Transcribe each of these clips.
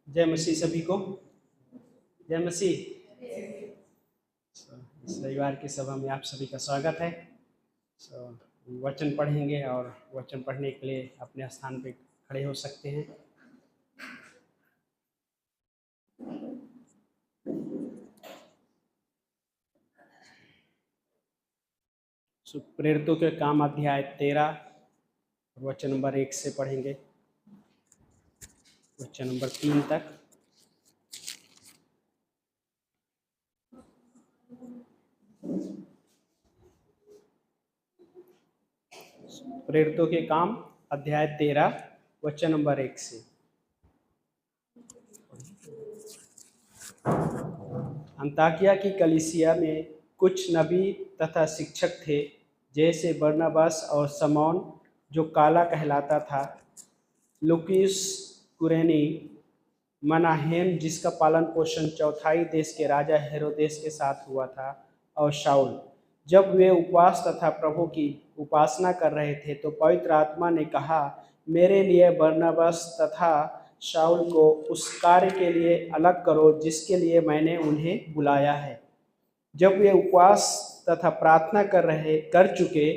जय मसीह सभी को। जय मसीह। इस रविवार की सभा में आप सभी का स्वागत है। वचन पढ़ेंगे और वचन पढ़ने के लिए अपने स्थान पे खड़े हो सकते हैं। प्रेरितों के काम अध्याय 13 वचन नंबर 1 से पढ़ेंगे वचन नंबर 3 तक। प्रेरितों के काम अध्याय 13 वचन नंबर 1 से। अंताकिया की कलीसिया में कुछ नबी तथा शिक्षक थे, जैसे बरनबास और शमौन जो काला कहलाता था, लूकियुस कुरेनी, मनाहेम जिसका पालन पोषण चौथाई देश के राजा हेरोदेस के साथ हुआ था, और शाऊल। जब वे उपवास तथा प्रभु की उपासना कर रहे थे तो पवित्र आत्मा ने कहा, मेरे लिए बरनबास तथा शाऊल को उस कार्य के लिए अलग करो जिसके लिए मैंने उन्हें बुलाया है। जब वे उपवास तथा प्रार्थना कर चुके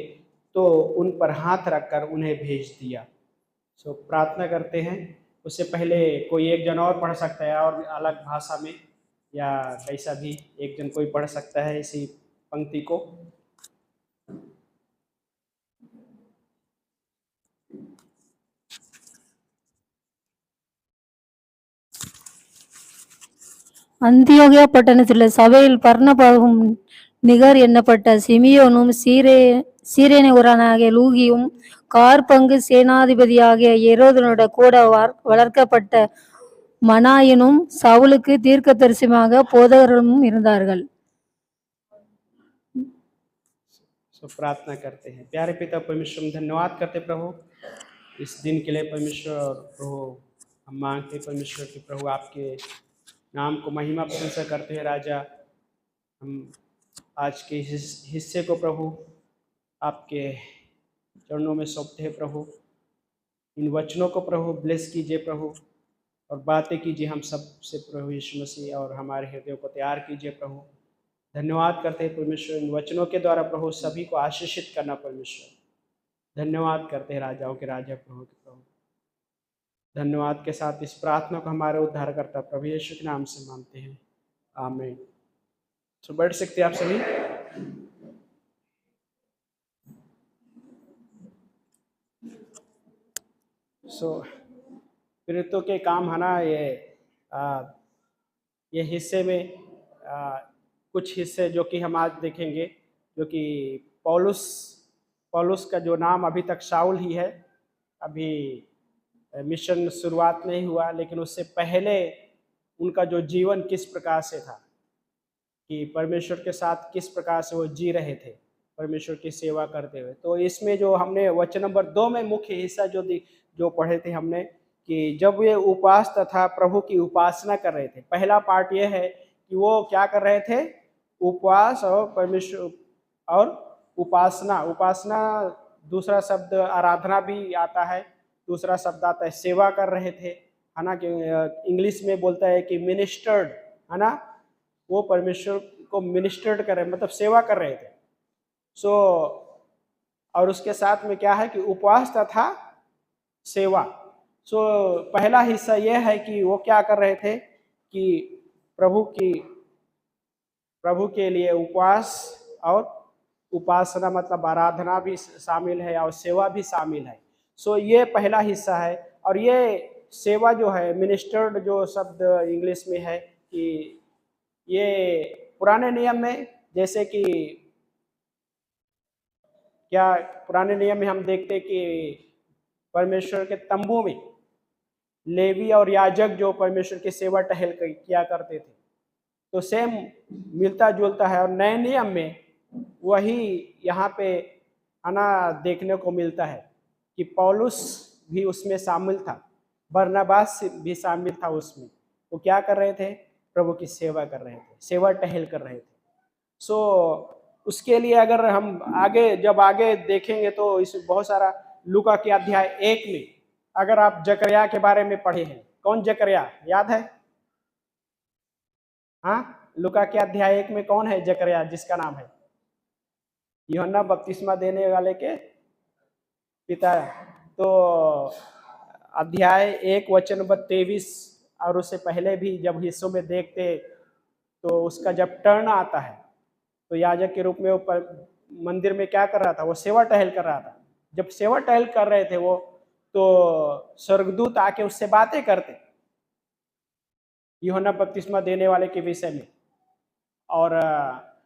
तो उन पर हाथ रखकर उन्हें भेज दिया। प्रार्थना करते हैं। उससे पहले कोई एक जन और पढ़ सकता है, और अलग भाषा में या कैसा भी एक जन कोई पढ़ सकता है इसी पंक्ति को। அந்தியோகியா பட்டணத்திலுள்ள சபையில் பர்னபாவும் நிகர் எண்ணப்பட்ட சிமியோனும் சீரேனூரானாகிய லூகியும் கார்பங்கு சேனாதிபதியாகிய ஏரோதனோட கூட வளர்க்கப்பட்ட மனாயினும் சவுலுக்கு தீர்க்கதரிசியாக போதகர்களும் இருந்தார்கள்। प्रार्थना करते हैं। प्यारे पिता परमेश्वर, हम धन्यवाद करते प्रभु इस दिन के लिए परमेश्वर। प्रभु हम मांगते परमेश्वर कि प्रभु आपके नाम को महिमा प्रशंसा करते हैं। राजा, हम आज के हिस्से को प्रभु आपके चरणों में सौंपते हैं प्रभु। इन वचनों को प्रभु ब्लेस कीजिए प्रभु, और बातें कीजिए हम सब से प्रभु यीशु मसीह, और हमारे हृदयों को तैयार कीजिए प्रभु। धन्यवाद करते हैं परमेश्वर, इन वचनों के द्वारा प्रभु सभी को आशीषित करना परमेश्वर। धन्यवाद करते हैं राजाओं के राजा प्रभु के प्रभु। धन्यवाद के साथ इस प्रार्थना को हमारे उद्धारकर्ता प्रभु यीशु के नाम से मांगते हैं, आमीन। तो बैठ सकते हैं आप सभी। प्रेरितों के काम है ना, ये हिस्से में कुछ हिस्से जो कि हम आज देखेंगे, जो कि पौलुस का जो नाम अभी तक शाऊल ही है। अभी मिशन शुरुआत नहीं हुआ, लेकिन उससे पहले उनका जो जीवन किस प्रकार से था, कि परमेश्वर के साथ किस प्रकार से वो जी रहे थे परमेश्वर की सेवा करते हुए। तो इसमें जो हमने वचन नंबर 2 में मुख्य हिस्सा जो पढ़े थे हमने, कि जब वे उपवास तथा प्रभु की उपासना कर रहे थे। पहला पार्ट ये है कि वो क्या कर रहे थे, उपवास और परमेश्वर और उपासना। दूसरा शब्द आराधना भी आता है, दूसरा शब्द आता है सेवा कर रहे थे, है ना। कि इंग्लिश में बोलता है कि मिनिस्टर्ड, है ना। वो परमेश्वर को मिनिस्टर्ड कर रहे, मतलब सेवा कर रहे थे। और उसके साथ में क्या है कि उपवास तथा सेवा। पहला हिस्सा यह है कि वो क्या कर रहे थे कि प्रभु के लिए उपवास और उपासना, मतलब आराधना भी शामिल है और सेवा भी शामिल है। ये पहला हिस्सा है। और ये सेवा जो है, मिनिस्टर्ड जो शब्द इंग्लिश में है, कि ये पुराने नियम में, जैसे कि क्या पुराने नियम में हम देखते कि परमेश्वर के तंबू में लेवी और याजक जो परमेश्वर की सेवा टहल किया करते थे, तो सेम मिलता जुलता है। और नए नियम में वही यहाँ पे आना देखने को मिलता है कि पौलुस भी उसमें शामिल था, बरनबास भी शामिल था उसमें। वो क्या कर रहे थे, प्रभु की सेवा कर रहे थे, सेवा टहल कर रहे थे। उसके लिए अगर हम आगे देखेंगे तो इस बहुत सारा लूका के अध्याय 1 में अगर आप जकरिया के बारे में पढ़े हैं, कौन जकरिया, याद है? हाँ, लूका के अध्याय 1 में कौन है जकरिया जिसका नाम है? यूहन्ना बपतिस्मा देने वाले के पिता। तो अध्याय 1 वचन नंबर 23 और उससे पहले भी जब हिस्सों में देखते तो उसका जब टर्न आता है तो याजक के रूप में वो मंदिर में क्या कर रहा था? वो सेवा टहल कर रहा था। जब सेवा टहल कर रहे थे वो, तो स्वर्गदूत आके उससे बातें करते यूहन्ना बपतिस्मा देने वाले के विषय में। और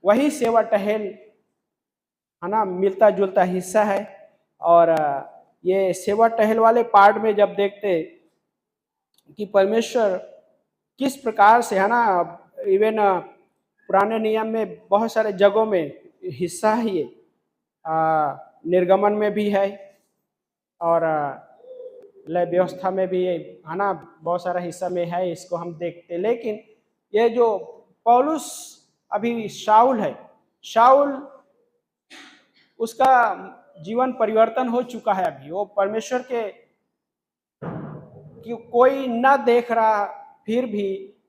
वही सेवा टहल है ना, मिलता जुलता हिस्सा है। और ये सेवा टहल वाले पार्ट में जब देखते कि परमेश्वर किस प्रकार से, है ना, इवन पुराने नियम में बहुत सारे जगहों में हिस्सा है ये, निर्गमन में भी है और लय व्यवस्था में भी है ना, बहुत सारा हिस्सा में है, इसको हम देखते। लेकिन ये जो पौलुस अभी शाऊल है, शाऊल उसका जीवन परिवर्तन हो चुका है। अभी वो परमेश्वर के कि कोई न देख रहा फिर भी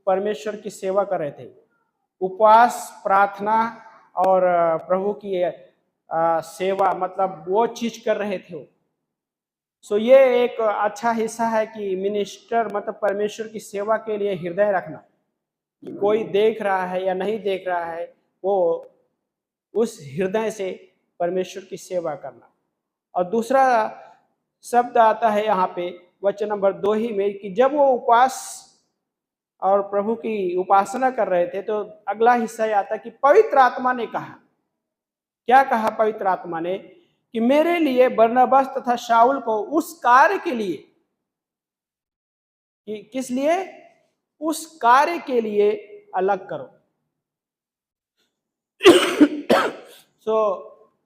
परमेश्वर की सेवा कर रहे थे, उपवास प्रार्थना और प्रभु की सेवा, मतलब वो चीज कर रहे थे। सो ये एक अच्छा हिस्सा है कि मिनिस्टर मतलब परमेश्वर की सेवा के लिए हृदय रखना, कि कोई देख रहा है या नहीं देख रहा है, वो उस हृदय से परमेश्वर की सेवा करना। और दूसरा शब्द आता है यहाँ पे वचन नंबर 2 ही में कि जब वो उपवास और प्रभु की उपासना कर रहे थे तो अगला हिस्सा आता कि पवित्र आत्मा ने कहा। क्या कहा पवित्र आत्मा ने? कि मेरे लिए बरनबास तथा शाऊल को उस कार्य के लिए, कि किस लिए? उस कार्य के लिए अलग करो। सो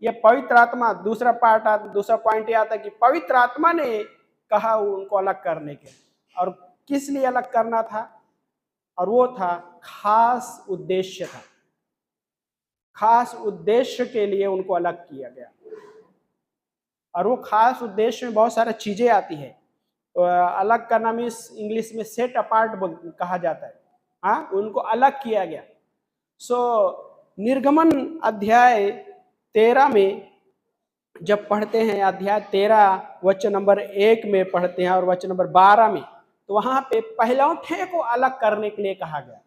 ये पवित्र आत्मा, दूसरा पॉइंट ये आता है कि पवित्र आत्मा ने कहा उनको अलग करने के, और किस लिए अलग करना था? और वो था खास उद्देश्य था, खास उद्देश्य के लिए उनको अलग किया गया। और वो खास उद्देश्य में बहुत सारी चीजें आती है। तो अलग करना मीन्स इंग्लिश में सेट अपार्ट कहा जाता है। हाँ, उनको अलग किया गया। सो निर्गमन अध्याय 13 में जब पढ़ते हैं, अध्याय 13 वचन नंबर 1 में पढ़ते हैं और वचन नंबर 12 में, तो वहां पे पहलौठे को अलग करने के लिए कहा गया।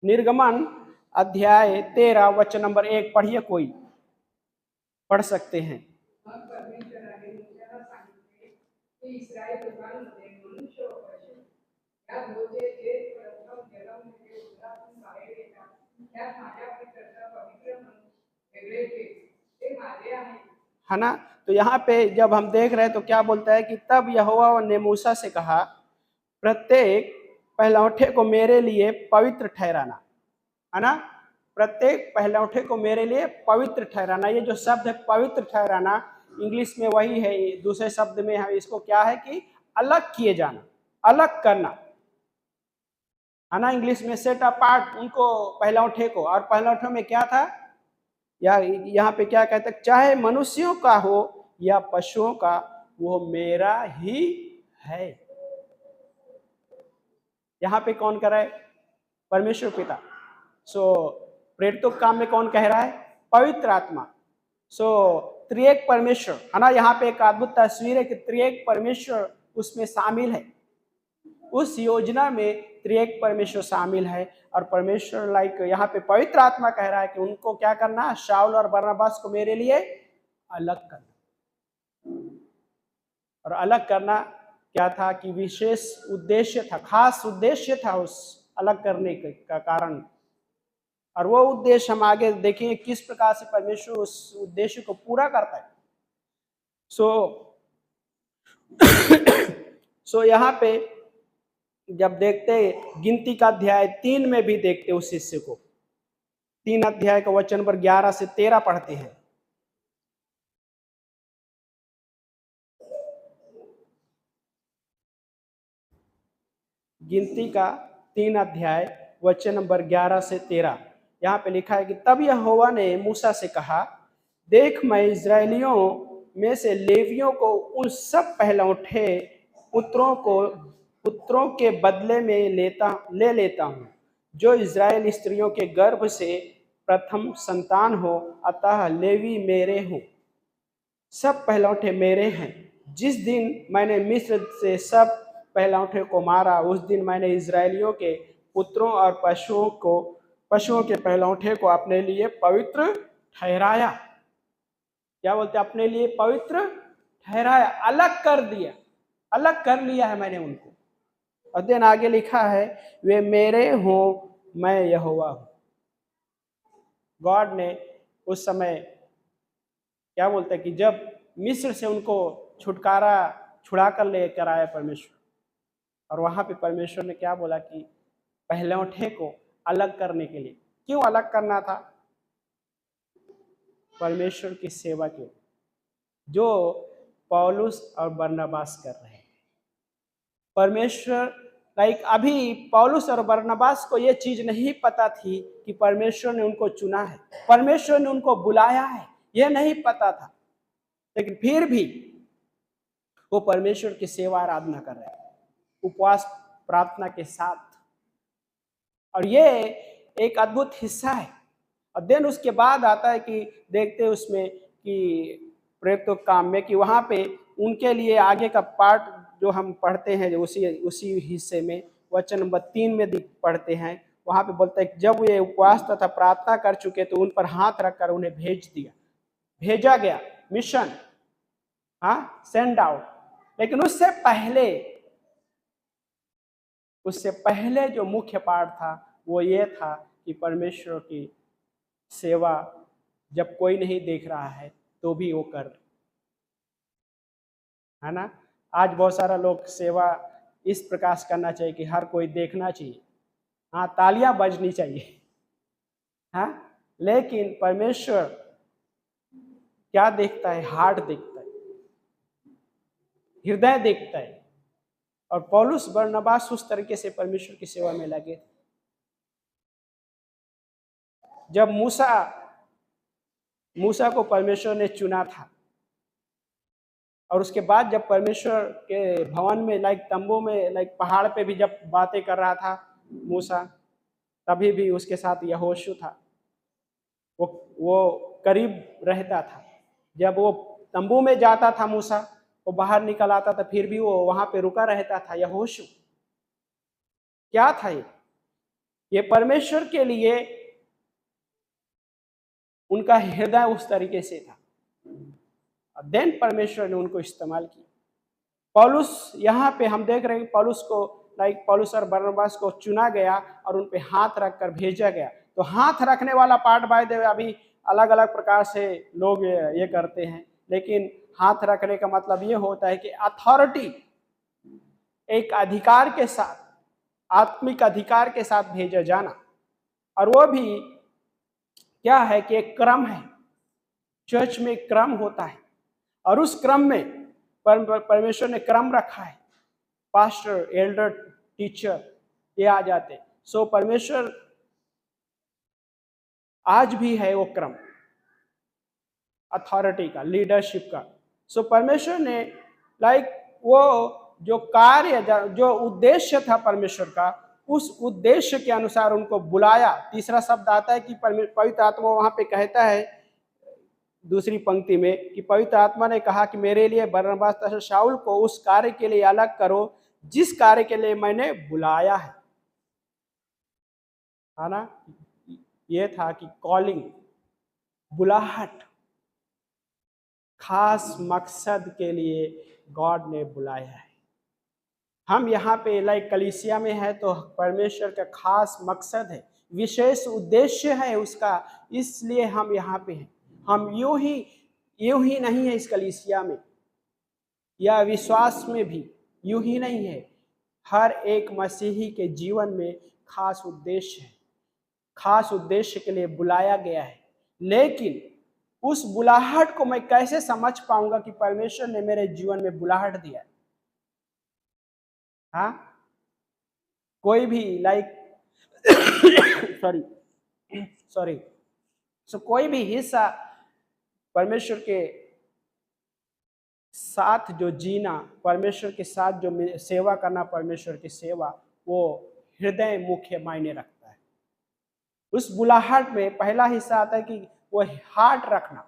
निर्गमन अध्याय 13 वचन नंबर 1 पढ़िए, कोई पढ़ सकते हैं। है ना, तो यहाँ पे जब हम देख रहे हैं तो क्या बोलता है कि तब यहोवा ने मूसा से कहा, प्रत्येक पहलौठे को मेरे लिए पवित्र ठहराना। है ना, प्रत्येक पहलौठे को मेरे लिए पवित्र ठहराना। ये जो शब्द है पवित्र ठहराना, इंग्लिश में वही है, दूसरे शब्द में है इसको क्या है कि अलग किए जाना, अलग करना। है ना, इंग्लिश में सेट अपार्ट उनको पहलौठे को। और पहलौठे में क्या था, या यहाँ पे क्या कहते हैं, चाहे मनुष्यों का हो या पशुओं का, वो मेरा ही है। यहाँ पे कौन कर रहा है? परमेश्वर पिता। सो प्रेरितों काम में कौन कह रहा है? पवित्र आत्मा। सो त्रिएक परमेश्वर, है ना, यहाँ पे एक अद्भुत तस्वीर है कि त्रिएक परमेश्वर उसमें शामिल है, उस योजना में त्रिएक परमेश्वर शामिल है। और परमेश्वर लाइक यहाँ पे पवित्र आत्मा कह रहा है कि उनको क्या करना, शाऊल और बरनबास को मेरे लिए अलग करना। और अलग करना क्या था कि विशेष उद्देश्य था, खास उद्देश्य था उस अलग करने का कारण। और वो उद्देश्य हम आगे देखेंगे किस प्रकार से परमेश्वर उस उद्देश्य को पूरा करता है। सो यहाँ पे जब देखते गिनती का अध्याय 3 में भी देखते उस हिस्से को, 3 अध्याय का वचन नंबर 11 से 13 पढ़ते हैं। गिनती का 3 अध्याय वचन नंबर 11 से 13, यहाँ पे लिखा है कि तब यहोवा ने मूसा से कहा, देख मैं इजराइलियों में से लेवियों को उन सब पहलौठे पुत्रों के बदले में ले लेता हूँ, जो इज़राइल स्त्रियों के गर्भ से प्रथम संतान हो, अतः लेवी मेरे हों, सब पहलौठे मेरे हैं। जिस दिन मैंने मिस्र से सब पहलौठे को मारा, उस दिन मैंने इज़राइलियों के पुत्रों और पशुओं के पहलौठे को अपने लिए पवित्र ठहराया। क्या बोलते हैं? अपने लिए पवित्र ठहराया, अलग कर दिया, अलग कर लिया है मैंने उनको। और दिन आगे लिखा है, वे मेरे हों, मैं यहोवा हूं। गॉड ने उस समय क्या बोलते हैं कि जब मिस्र से उनको छुड़ा कर लेकर आया परमेश्वर, और वहां पे परमेश्वर ने क्या बोला कि पहलौठे को अलग करने के लिए। क्यों अलग करना था? परमेश्वर की सेवा के, जो पौलुस और बरनबास कर रहे हैं। परमेश्वर अभी पौलुस और बरनबास को ये चीज नहीं पता थी कि परमेश्वर ने उनको चुना है, परमेश्वर ने उनको बुलाया है, यह नहीं पता था। लेकिन फिर भी वो परमेश्वर की सेवा आराधना कर रहे हैं, उपवास प्रार्थना के साथ। और ये एक अद्भुत हिस्सा है। और देन उसके बाद आता है कि देखते हैं उसमें कि प्रेरितों के काम में कि वहाँ पे उनके लिए आगे का पार्ट जो हम पढ़ते हैं, जो उसी हिस्से में वचन नंबर 3 में पढ़ते हैं, वहाँ पे बोलता है कि जब ये उपवास तथा प्रार्थना कर चुके तो उन पर हाथ रखकर उन्हें भेजा गया, मिशन, हाँ, सेंड आउट। लेकिन उससे पहले जो मुख्य पार्ट था वो ये था कि परमेश्वर की सेवा जब कोई नहीं देख रहा है तो भी वो कर, है ना। आज बहुत सारा लोग सेवा इस प्रकार से करना चाहिए कि हर कोई देखना चाहिए, हाँ, तालियां बजनी चाहिए, हाँ। लेकिन परमेश्वर क्या देखता है? हार्ट देखता है, हृदय देखता है। और पौलुस बरनबास उस तरीके से परमेश्वर की सेवा में लगे। जब मूसा को परमेश्वर ने चुना था, और उसके बाद जब परमेश्वर के भवन में तंबू में पहाड़ पे भी जब बातें कर रहा था मूसा, तभी भी उसके साथ यहोशू था, वो करीब रहता था। जब वो तंबू में जाता था मूसा, वो बाहर निकल आता था, फिर भी वो वहां पे रुका रहता था यहोशू। क्या था ये परमेश्वर के लिए उनका हृदय उस तरीके से था। देन परमेश्वर ने उनको इस्तेमाल किया। पौलुस, यहाँ पे हम देख रहे हैं पौलुस और बरनबास को चुना गया और उन पे हाथ रखकर भेजा गया। तो हाथ रखने वाला पार्ट बाय द वे अभी अलग अलग प्रकार से लोग ये करते हैं, लेकिन हाथ रखने का मतलब ये होता है कि अथॉरिटी, एक अधिकार के साथ, आत्मिक अधिकार के साथ भेजा जाना। और वो भी क्या है कि एक क्रम है, चर्च में एक क्रम होता है, और उस क्रम में परमेश्वर ने क्रम रखा है। पास्टर, एल्डर, टीचर, ये आ जाते। सो परमेश्वर आज भी है वो क्रम अथॉरिटी का, लीडरशिप का। सो परमेश्वर ने वो जो कार्य, जो उद्देश्य था परमेश्वर का, उस उद्देश्य के अनुसार उनको बुलाया। तीसरा शब्द आता है कि पवित्र आत्मा वहां पे कहता है दूसरी पंक्ति में कि पवित्र आत्मा ने कहा कि मेरे लिए बरनबास तथा शाऊल को उस कार्य के लिए अलग करो जिस कार्य के लिए मैंने बुलाया है ना। ये था कि कॉलिंग, बुलाहट, खास मकसद के लिए गॉड ने बुलाया है। हम यहाँ पे कलीसिया में है तो परमेश्वर का खास मकसद है, विशेष उद्देश्य है उसका, इसलिए हम यहाँ पे हैं। हम यूं ही नहीं है इस कलीसिया में, या विश्वास में भी यूं ही नहीं है। हर एक मसीही के जीवन में खास उद्देश्य है, खास उद्देश्य के लिए बुलाया गया है। लेकिन उस बुलाहट को मैं कैसे समझ पाऊंगा कि परमेश्वर ने मेरे जीवन में बुलाहट दिया है? हाँ, कोई भी कोई भी हिस्सा परमेश्वर के साथ जो जीना, परमेश्वर के साथ जो सेवा करना, परमेश्वर की सेवा, वो हृदय मुख्य मायने रखता है। उस बुलाहट में पहला हिस्सा आता है कि वो हार्ट रखना।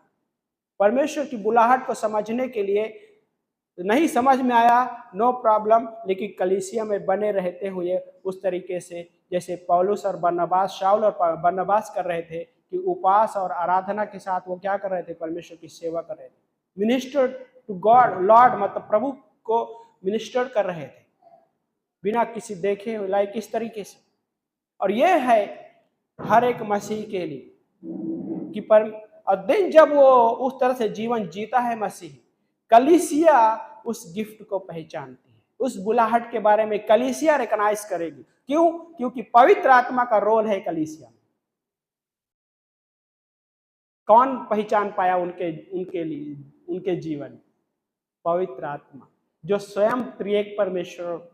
परमेश्वर की बुलाहट को समझने के लिए नहीं समझ में आया, नो प्रॉब्लम, लेकिन कलीसिया में बने रहते हुए उस तरीके से जैसे पौलुस और बरनबास, शाऊल और बरनबास कर रहे थे कि उपवास और आराधना के साथ वो क्या कर रहे थे, परमेश्वर की सेवा कर रहे थे। मिनिस्टर टू गॉड, लॉर्ड मतलब प्रभु को मिनिस्टर कर रहे थे बिना किसी देखे, लाइक इस तरीके से। और ये है हर एक मसीह के लिए कि और दिन जब वो उस तरह से जीवन जीता है मसीह, कलीसिया उस गिफ्ट को पहचानती है, उस बुलाहट के बारे में कलीसिया रिकॉग्नाइज करेगी। क्यों? क्योंकि पवित्र आत्मा का रोल है कलीसिया में। कौन पहचान पाया उनके लिए, उनके जीवन? पवित्र आत्मा, जो स्वयं त्रिएक परमेश्वर,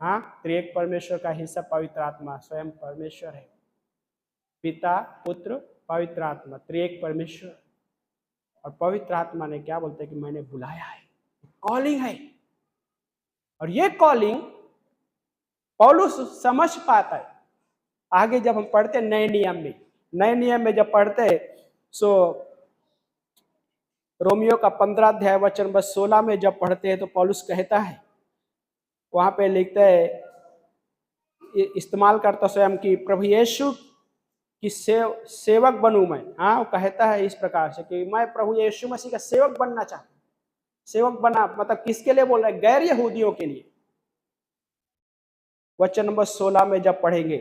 हाँ, त्रिएक परमेश्वर का हिस्सा पवित्र आत्मा स्वयं परमेश्वर है। पिता, पुत्र, पवित्र आत्मा, त्रिएक परमेश्वर। और पवित्र आत्मा ने क्या बोलते हैं कि मैंने बुलाया है, कॉलिंग है। और ये कॉलिंग पौलुस समझ पाता है। आगे जब हम पढ़ते नए नियम में जब पढ़ते सो रोमियो का 15 अध्याय वचन बस 16 में जब पढ़ते हैं तो पौलुस कहता है, वहां पे लिखता है, इस्तेमाल करता स्वयं की प्रभु यीशु कि सेवक बनूं मैं। हाँ, वो कहता है इस प्रकार से कि मैं प्रभु यीशु मसीह का सेवक बनना चाहता हूं। सेवक बना मतलब किसके लिए बोल रहे हैं? गैर यहूदियों के लिए। वचन नंबर 16 में जब पढ़ेंगे,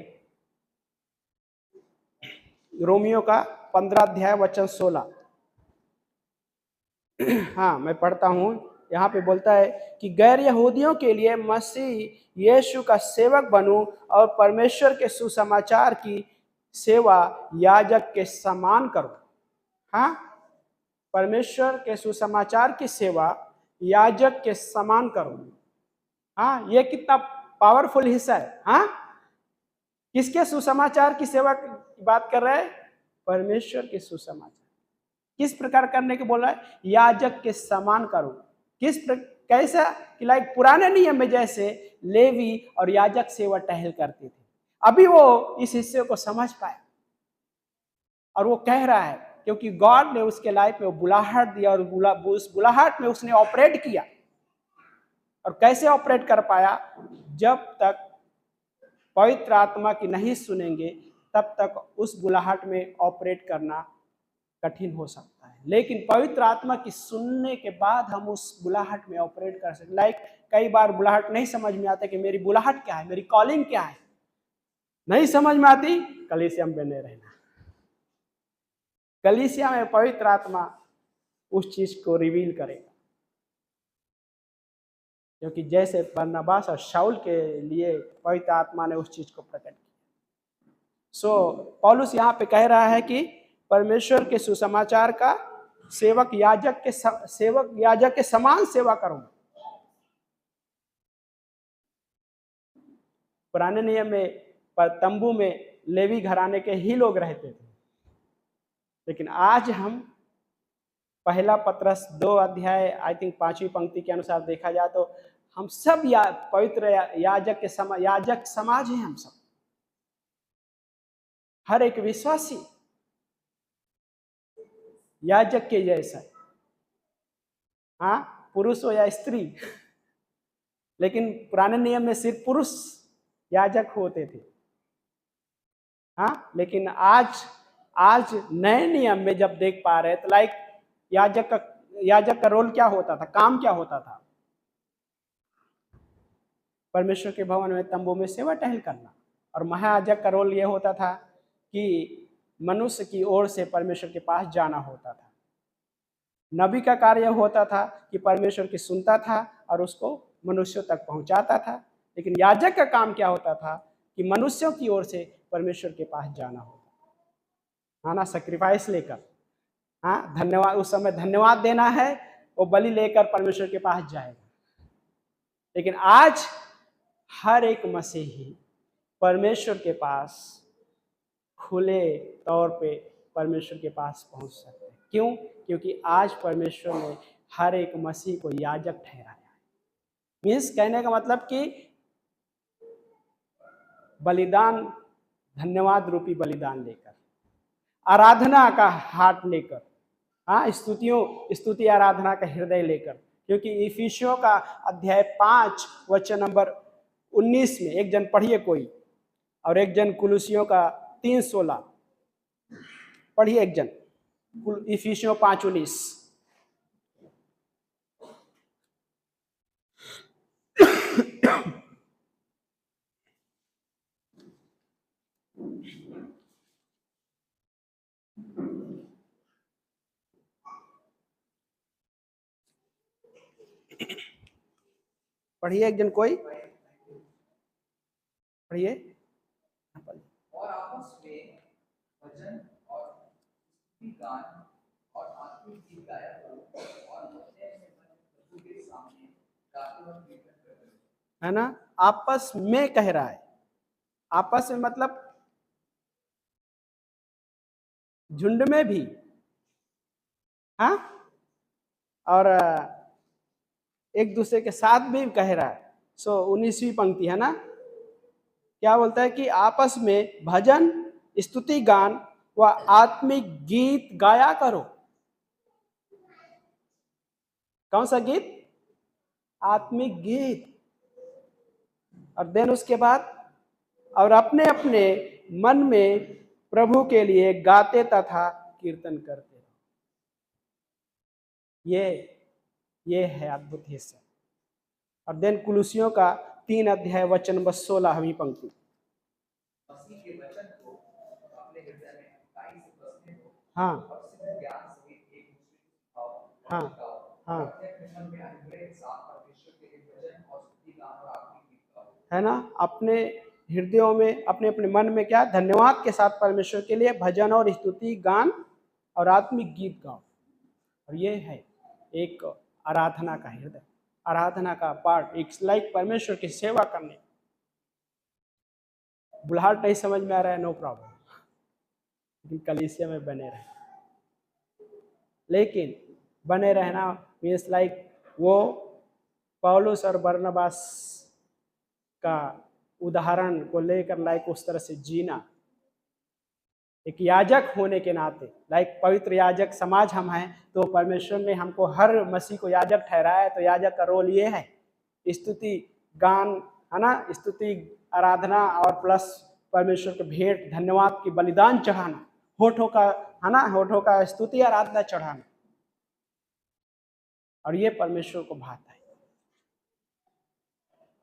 रोमियो का 15 अध्याय वचन 16, हाँ मैं पढ़ता हूं। यहाँ पे बोलता है कि गैर यहूदियों के लिए मसीह यीशु का सेवक बनूं और परमेश्वर के सुसमाचार की सेवा याजक के समान करूं। हाँ, परमेश्वर के सुसमाचार की सेवा याजक के समान करूं। हाँ, ये कितना पावरफुल हिस्सा है। हाँ, किसके सुसमाचार की सेवा की बात कर रहे हैं? परमेश्वर के सुसमाचार। किस प्रकार करने के बोल रहा है? याजक के समान करो। कैसा कि लाइक पुराने नियम में जैसे लेवी और याजक सेवा टहल करते थे, अभी वो इस हिस्से को समझ पाए और वो कह रहा है क्योंकि गॉड ने उसके लाइफ में बुलाहट दिया और उस बुलाहट में उसने ऑपरेट किया। और कैसे ऑपरेट कर पाया? जब तक पवित्र आत्मा की नहीं सुनेंगे तब तक उस बुलाहट में ऑपरेट करना कठिन हो सकता है। लेकिन पवित्र आत्मा की सुनने के बाद हम उस बुलाहट में ऑपरेट कर सकते। लाइक कई बार बुलाहट नहीं समझ में आता कि मेरी बुलाहट क्या है, मेरी कॉलिंग क्या है, नहीं समझ में आती, कलीसिया में बने रहना। कलीसिया में पवित्र आत्मा उस चीज को रिवील करेगा, क्योंकि जैसे बरनबास और शाऊल के लिए पवित्र आत्मा ने उस चीज को प्रकट किया। पौलुस यहाँ पे कह रहा है कि परमेश्वर के सुसमाचार का सेवक याजक के समान सेवा करूं। पुराने नियम में तंबू में लेवी घराने के ही लोग रहते थे, लेकिन आज हम पहला पत्रस 2 अध्याय आई थिंक 5वीं पंक्ति के अनुसार देखा जाए तो हम सब पवित्र याजक समाज हैं। हम सब, हर एक विश्वासी याजक के जैसा, हाँ, पुरुष हो या स्त्री। लेकिन पुराने नियम में सिर्फ पुरुष याजक होते थे। हाँ, लेकिन आज नए नियम में जब देख पा रहे तो लाइक याजक का रोल क्या होता था, काम क्या होता था? परमेश्वर के भवन में तंबू में सेवा टहल करना। और महायाजक का रोल यह होता था कि मनुष्य की ओर से परमेश्वर के पास जाना होता था। नबी का कार्य होता था कि परमेश्वर की सुनता था और उसको मनुष्यों तक पहुंचाता था। लेकिन याजक का काम क्या होता था कि मनुष्यों की ओर से परमेश्वर के पास जाना होता, हाँ ना, सैक्रिफाइस लेकर, हाँ, धन्यवाद, उस समय धन्यवाद देना है, वो बलि लेकर परमेश्वर के पास जाएगा। लेकिन आज हर एक मसीही परमेश्वर के पास खुले तौर पे परमेश्वर के पास पहुंच सकते हैं। क्यों? क्योंकि आज परमेश्वर ने हर एक मसीह को याजक ठहराया है। मीन्स कहने का मतलब कि बलिदान, धन्यवाद रूपी बलिदान लेकर, आराधना का हाथ लेकर, हाँ, स्तुति आराधना का हृदय लेकर। क्योंकि इफिसियों का अध्याय 5 वचन नंबर 19 में, एक जन पढ़िए कोई, और एक जन कुलुसियों का 3:16 पढ़िए, एक जन इफिसियों 5:19। पढ़िए एक जन कोई, पढ़िए। और आपस में भजन और स्तुति गान और आत्मिक गीत गाया करो और अपने अपने मन प्रभु के सामने गाते और कीर्तन करते रहो। है ना, आपस में कह रहा है। आपस में मतलब झुंड में भी, हाँ, और एक दूसरे के साथ भी कह रहा है। 19वीं पंक्ति है ना, क्या बोलता है कि आपस में भजन, स्तुति गान व आत्मिक गीत गाया करो। कौन सा गीत? आत्मिक गीत। और देन उसके बाद, और अपने अपने मन में प्रभु के लिए गाते तथा कीर्तन करते। ये है अद्भुत हिस्सा। और देन कुलुसियों का 3 अध्याय वचन नंबर 16वीं पंक्ति। मसीह के वचन को अपने हृदय में गहराई से बसने दो। हाँ, और सिद्ध ज्ञान सहित एक दूसरे को सिखाओ और हाँ, सिखाओ। हाँ, और अपने अपने मन में अनुग्रह के साथ परमेश्वर के लिए भजन और स्तुति गान और आत्मिक गीत गाओ। है ना, अपने हृदयों में, अपने अपने मन में क्या, धन्यवाद के साथ परमेश्वर के लिए भजन और स्तुति गान और आत्मिक गीत गाओ। और ये है एक आराधना का हृदय, आराधना का पार्ट, एक लाइक परमेश्वर की सेवा करने। बुलाहट नहीं समझ में आ रहा है, नो प्रॉब्लम, लेकिन कलीसिया में बने रहे। लेकिन बने रहना मीन्स लाइक वो पौलुस और बरनबास का उदाहरण को लेकर लाइक उस तरह से जीना, एक याजक होने के नाते, लाइक पवित्र याजक समाज हम हैं, तो परमेश्वर ने हमको हर मसीह को याजक ठहराया है। तो याजक का रोल ये है, स्तुति गान, है ना, स्तुति आराधना और प्लस परमेश्वर के भेंट, धन्यवाद की बलिदान चढ़ाना, होठों का, है ना, होठों का स्तुति आराधना चढ़ाना। और ये परमेश्वर को भाता है।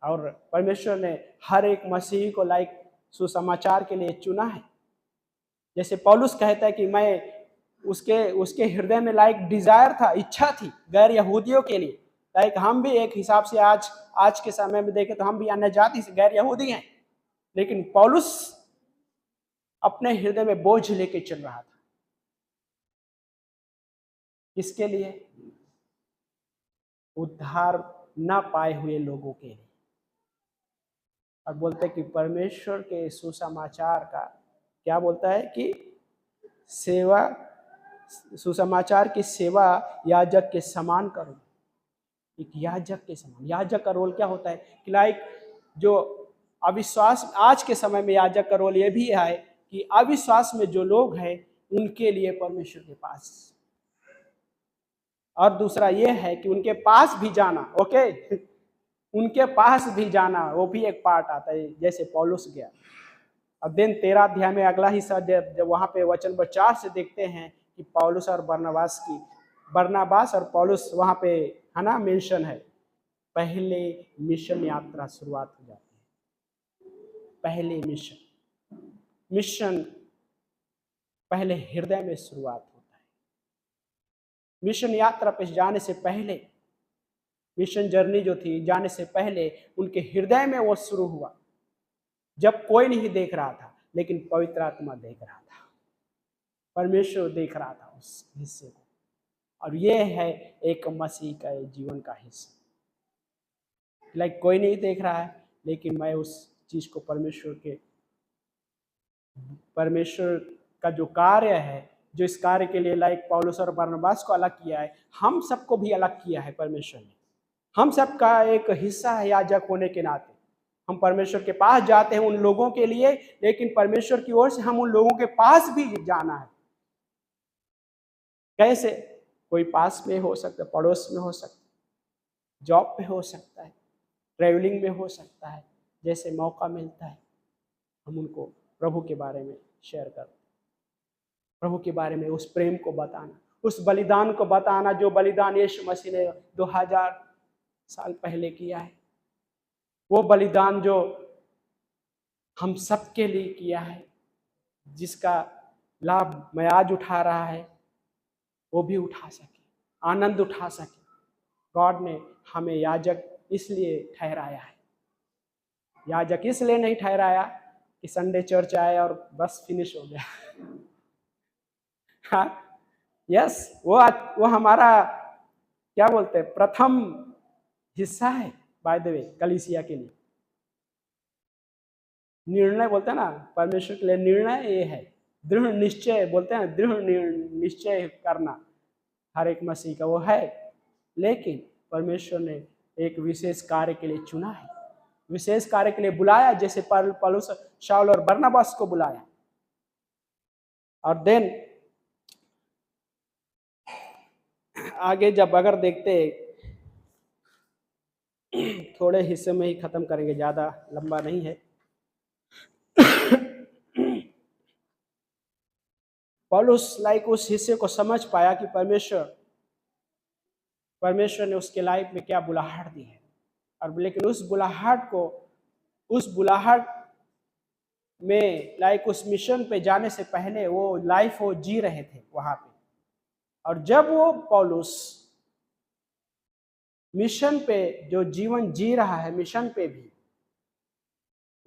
और परमेश्वर ने हर एक मसीही को लाइक सुसमाचार के लिए चुना है। जैसे पौलुस कहता है कि मैं उसके हृदय में लाइक डिजायर था, इच्छा थी गैर यहूदियों के लिए। लाइक हम भी एक हिसाब से आज के समय में देखें तो हम भी अन्य जाति से गैर यहूदी हैं, लेकिन पौलुस अपने हृदय में बोझ लेके चल रहा था। किसके लिए? उद्धार न पाए हुए लोगों के लिए। और बोलते कि परमेश्वर के सुसमाचार का क्या बोलता है कि सेवा, सुसमाचार की सेवा याजक के समान करो। एक याजक के समान। याजक का रोल क्या होता है कि लाइक जो अविश्वास, आज के समय में याजक का रोल ये भी है कि अविश्वास में जो लोग हैं उनके लिए परमेश्वर के पास, और दूसरा ये है कि उनके पास भी जाना, ओके, उनके पास भी जाना, वो भी एक पार्ट आता है, जैसे पौलुस गया। अब दिन 13 अध्याय में अगला हिस्सा जब वहां पे वचन नंबर 4 से देखते हैं कि पौलुस और बरनबास और पौलुस वहां पे, है ना, मेंशन है। पहले मिशन यात्रा शुरुआत हो जाती है। पहले मिशन पहले हृदय में शुरुआत होता है। मिशन यात्रा पे जाने से पहले, मिशन जर्नी जो थी जाने से पहले उनके हृदय में वो शुरू हुआ, जब कोई नहीं देख रहा था, लेकिन पवित्र आत्मा देख रहा था, परमेश्वर देख रहा था उस हिस्से को। और ये है एक मसीह का जीवन का हिस्सा। लाइक कोई नहीं देख रहा है, लेकिन मैं उस चीज को परमेश्वर का जो कार्य है जो इस कार्य के लिए लाइक पौलुस और बरनबास को अलग किया है, हम सबको भी अलग किया है परमेश्वर ने। हम सबका एक हिस्सा है याजक होने के नाते। हम परमेश्वर के पास जाते हैं उन लोगों के लिए, लेकिन परमेश्वर की ओर से हम उन लोगों के पास भी जाना है। कैसे? कोई पास में हो सकता है, पड़ोस में हो सकता है, जॉब पे हो सकता है, ट्रैवलिंग में हो सकता है। जैसे मौका मिलता है हम उनको प्रभु के बारे में शेयर करते हैं, प्रभु के बारे में उस प्रेम को बताना, उस बलिदान को बताना जो बलिदान यीशु मसीह ने 2000 साल पहले किया है। वो बलिदान जो हम सबके लिए किया है, जिसका लाभ मैं आज उठा रहा है वो भी उठा सके, आनंद उठा सके। गॉड ने हमें याजक इसलिए ठहराया है। याजक इसलिए नहीं ठहराया कि संडे चर्च आए और बस फिनिश हो गया। हाँ, यस, वो हमारा क्या बोलते हैं, प्रथम हिस्सा है बाय द वे कलीसिया के लिए। निर्णय बोलते हैं ना, परमेश्वर के लिए निर्णय ये है, दृढ़ निश्चय बोलते हैं, दृढ़ निश्चय करना हर एक मसीह का वो है। लेकिन परमेश्वर ने एक विशेष कार्य के लिए चुना है, विशेष कार्य के लिए बुलाया, जैसे पौलुस शाऊल और बरनबास को बुलाया। और देन आगे जब अगर देखते, थोड़े हिस्से में ही खत्म करेंगे, ज्यादा लंबा नहीं है। पौलुस लाइक उस हिस्से को समझ पाया कि परमेश्वर ने उसके लाइफ में क्या बुलाहट दी है। और लेकिन उस बुलाहट में लाइक उस मिशन पे जाने से पहले वो लाइफ वो जी रहे थे वहां पे। और जब वो पौलुस मिशन पे जो जीवन जी रहा है, मिशन पे भी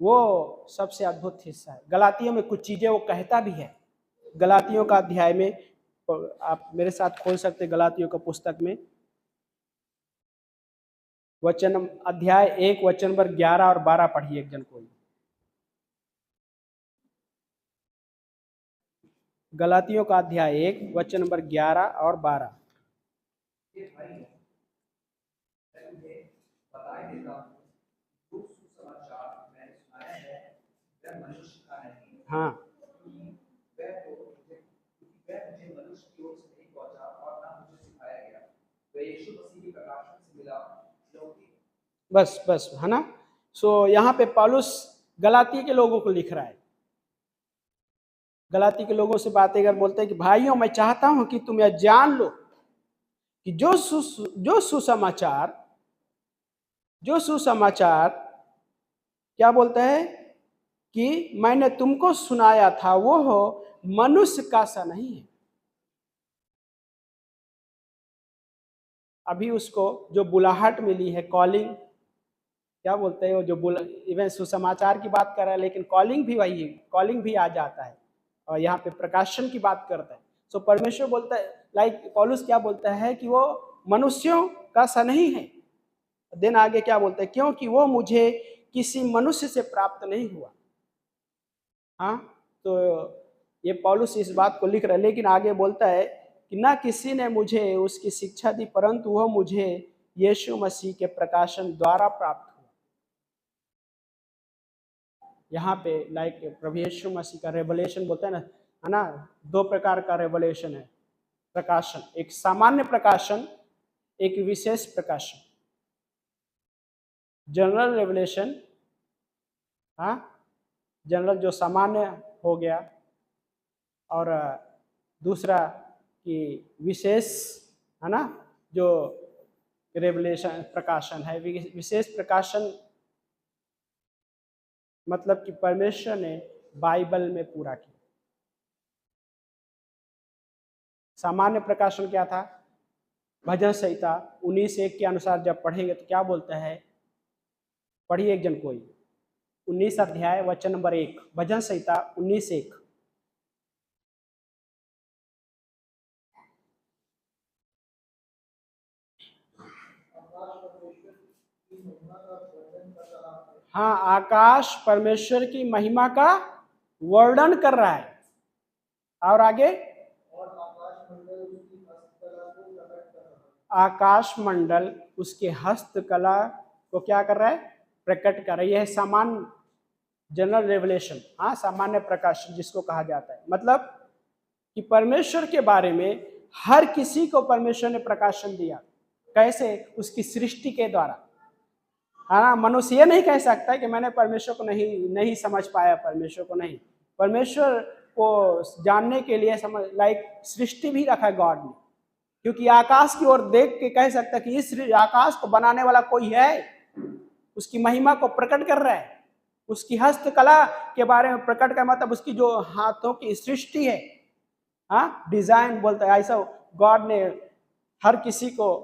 वो सबसे अद्भुत हिस्सा है। गलातियों में कुछ चीजें वो कहता भी है। गलातियों का अध्याय में आप मेरे साथ खोल सकते हैं, गलातियों का पुस्तक में वचन अध्याय 1 वचन नंबर 11 और 12 पढ़िए एक जन कोई। गलातियों का अध्याय 1 वचन नंबर 11 और 12। ये भाई मैं तुम्हें बताए देता हूँ, जो सुसमाचार मैंने सुनाया है वह मनुष्य का नहीं, हाँ, वह मुझे मनुष्य की ओर से नहीं पहुंचा और ना मुझे सिखाया गया, वह यीशु मसीह के प्रकाशन से मिला, क्योंकि बस है ना। सो यहाँ पे पौलुस गलाती के लोगों को लिख रहा है। गलाती के लोगों से बातें कर बोलते हैं कि भाइयों, मैं चाहता हूं कि तुम यह जान लो कि जो सुसमाचार क्या बोलता है कि मैंने तुमको सुनाया था वो हो मनुष्य का सा नहीं है। अभी उसको जो बुलाहट मिली है, कॉलिंग क्या बोलते हैं, वो जो इवन सुसमाचार की बात कर रहा है, लेकिन कॉलिंग भी वही है, कॉलिंग भी आ जाता है। और यहाँ पे प्रकाशन की बात करता है। सो परमेश्वर बोलता है, लाइक पौलुस क्या बोलता है कि वो मनुष्यों का सा नहीं है। दिन आगे क्या बोलता है, क्योंकि वो मुझे किसी मनुष्य से प्राप्त नहीं हुआ। हाँ, तो ये पौलुस इस बात को लिख रहा है, लेकिन आगे बोलता है कि ना किसी ने मुझे उसकी शिक्षा दी, परंतु वह मुझे यीशु मसीह के प्रकाशन द्वारा प्राप्त हुआ। यहाँ पे लाइक प्रभु यीशु मसीह का रेवलेशन बोलता है ना, दो प्रकार का रेवलेशन है, प्रकाशन। एक सामान्य प्रकाशन, एक विशेष प्रकाशन, जनरल रेवलेशन। हाँ, जनरल जो सामान्य हो गया, और दूसरा कि विशेष है ना, जो रेवलेशन प्रकाशन है। विशेष प्रकाशन मतलब कि परमेश्वर ने बाइबल में पूरा किया। सामान्य प्रकाशन क्या था? भजन संहिता 19:1 के अनुसार जब पढ़ेंगे तो क्या बोलता है, पढ़िए एक जन कोई। 19 अध्याय वचन नंबर 1, भजन संहिता 19:1। हाँ, आकाश परमेश्वर की महिमा का वर्णन कर रहा है। और आगे, आकाश मंडल उसके हस्तकला को क्या कर रहा है, प्रकट कर रहा है। यह सामान्य जनरल रेवलेशन, हाँ, सामान्य प्रकाशन जिसको कहा जाता है। मतलब कि परमेश्वर के बारे में हर किसी को परमेश्वर ने प्रकाशन दिया। कैसे? उसकी सृष्टि के द्वारा। हाँ, मनुष्य ये नहीं कह सकता कि मैंने परमेश्वर को नहीं समझ पाया, परमेश्वर को नहीं। परमेश्वर को जानने के लिए सृष्टि भी रखा है गॉड ने, क्योंकि आकाश की ओर देख के कह सकता कि इस आकाश को बनाने वाला कोई है, उसकी महिमा को प्रकट कर रहा है। उसकी हस्तकला के बारे में प्रकट कर, मतलब उसकी जो हाथों की सृष्टि है, हाँ, डिजाइन बोलता है, ऐसा गॉड ने हर किसी को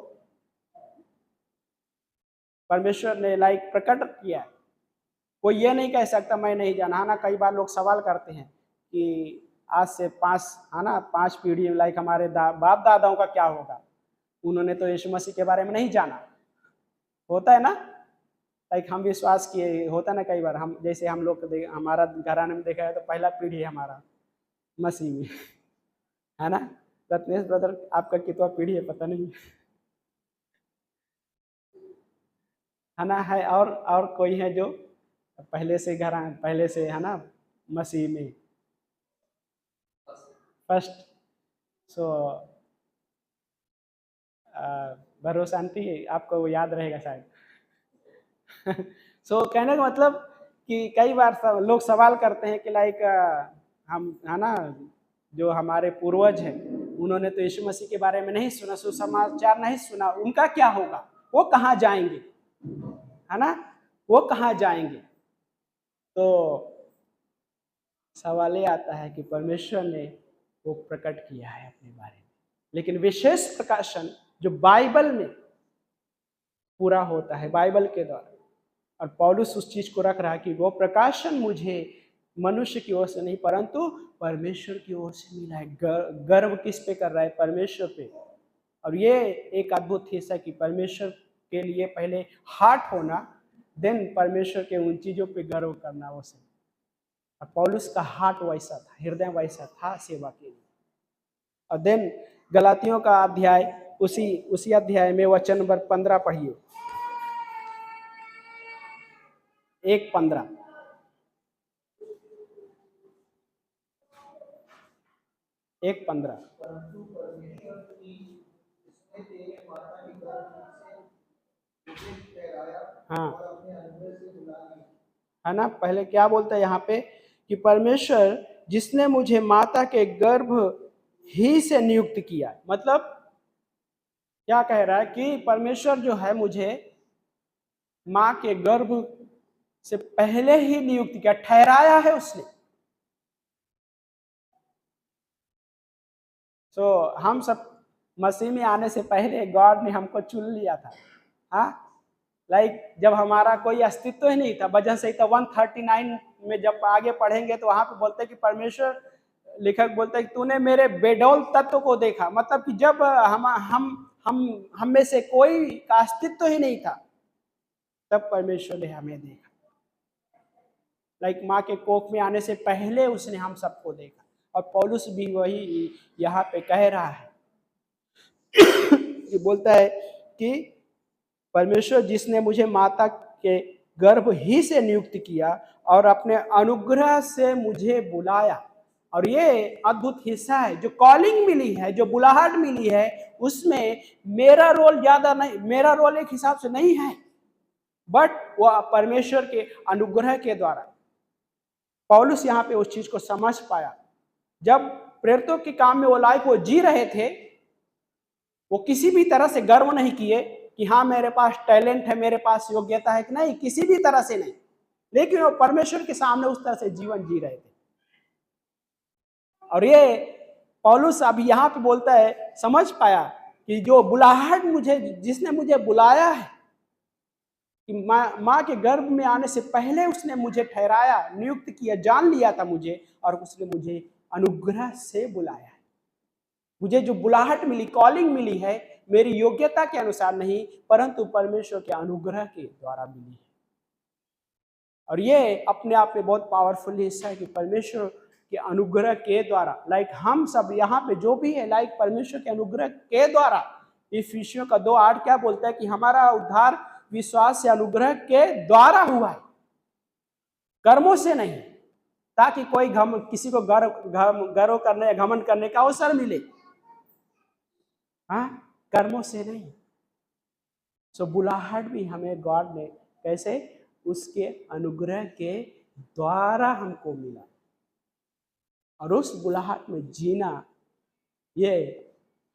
परमेश्वर ने प्रकट किया है। कोई ये नहीं कह सकता मैं नहीं जाना। है ना, कई बार लोग सवाल करते हैं कि आज से 5 पीढ़ी हमारे बाप दादाओं का क्या होगा, उन्होंने तो यीशु मसीह के बारे में नहीं जाना। होता है ना, हम विश्वास किए, होता ना कई बार, हम जैसे हम लोग हमारा घराने में देखा है तो पहला पीढ़ी है हमारा मसीह में, है ना। रत्नेश ब्रदर आपका कितना पीढ़ी है पता नहीं, है ना। है और कोई है जो पहले से है ना मसीह में फर्स्ट। सो भरोसा आंटी आपको वो याद रहेगा शायद। सो कहने का मतलब कि कई बार लोग सवाल करते हैं कि हम, है ना, जो हमारे पूर्वज हैं उन्होंने तो यीशु मसीह के बारे में नहीं सुना, सुसमाचार नहीं सुना, उनका क्या होगा, वो कहाँ जाएंगे, है ना, वो कहाँ जाएंगे। तो सवाल ये आता है कि परमेश्वर ने वो प्रकट किया है अपने बारे में, लेकिन विशेष प्रकाशन जो बाइबल में पूरा होता है, बाइबल के द्वारा। और पौलुस उस चीज को रख रहा है कि वो प्रकाशन मुझे मनुष्य की ओर से नहीं परंतु परमेश्वर की ओर से मिला है। गर्व किस पे कर रहा है? परमेश्वर पे। और ये एक अद्भुत हिस्सा कि परमेश्वर के लिए पहले हार्ट होना, देन परमेश्वर के उन चीजों पे गर्व करना। वो से और पौलुस का हार्ट वैसा था, हृदय वैसा था सेवा के लिए। और देन गलातियों का अध्याय, उसी अध्याय में वचन नंबर 15 पढ़िए, 1:15। हाँ, है ना। पहले क्या बोलता है यहाँ पे कि परमेश्वर जिसने मुझे माता के गर्भ ही से नियुक्त किया। मतलब क्या कह रहा है कि परमेश्वर जो है मुझे माँ के गर्भ से पहले ही नियुक्त किया, ठहराया है उसने। हम सब मसीह में आने से पहले गॉड ने हमको चुन लिया था। हाँ, जब हमारा कोई अस्तित्व ही नहीं था, वजन से ही था 139 में जब आगे पढ़ेंगे तो वहां पे बोलते कि परमेश्वर, लेखक बोलता है कि तूने मेरे बेडौल तत्व को देखा। मतलब कि जब हम में से कोई का अस्तित्व ही नहीं था, तब परमेश्वर ने हमें देखा। माँ के कोख में आने से पहले उसने हम सबको देखा। और पौलुस भी वही यहाँ पे कह रहा है कि बोलता है कि परमेश्वर जिसने मुझे माता के गर्भ ही से नियुक्त किया और अपने अनुग्रह से मुझे बुलाया। और ये अद्भुत हिस्सा है, जो कॉलिंग मिली है, जो बुलाहट मिली है, उसमें मेरा रोल ज्यादा नहीं, मेरा रोल एक हिसाब से नहीं है, बट वह परमेश्वर के अनुग्रह के द्वारा। पौलुस यहाँ पे उस चीज को समझ पाया। जब प्रेरितों के काम में वो लाइफ वो जी रहे थे, वो किसी भी तरह से गर्व नहीं किए कि हाँ मेरे पास टैलेंट है, मेरे पास योग्यता है, कि नहीं, किसी भी तरह से नहीं। लेकिन वो परमेश्वर के सामने उस तरह से जीवन जी रहे थे। और ये पौलुस अभी यहाँ पे बोलता है, समझ पाया कि जो बुलाहट जिसने मुझे बुलाया है, कि माँ के गर्भ में आने से पहले उसने मुझे ठहराया, नियुक्त किया, जान लिया था मुझे, और उसने मुझे अनुग्रह से बुलाया है। मुझे जो बुलाहट मिली, कॉलिंग मिली है, मेरी योग्यता के अनुसार नहीं, परंतु परमेश्वर के अनुग्रह के द्वारा मिली है। और ये अपने आप में बहुत पावरफुल हिस्सा है कि परमेश्वर के अनुग्रह के द्वारा, हम सब यहाँ पे जो भी है, परमेश्वर के अनुग्रह के द्वारा इफिसियों का 2:8 क्या बोलता है कि हमारा उद्धार विश्वास या अनुग्रह के द्वारा हुआ है, कर्मों से नहीं, ताकि कोई किसी को गर्व करने या घमंड करने का अवसर मिले। हाँ, कर्मों से नहीं। सो बुलाहट भी हमें गॉड ने कैसे, उसके अनुग्रह के द्वारा हमको मिला, और उस बुलाहट में जीना ये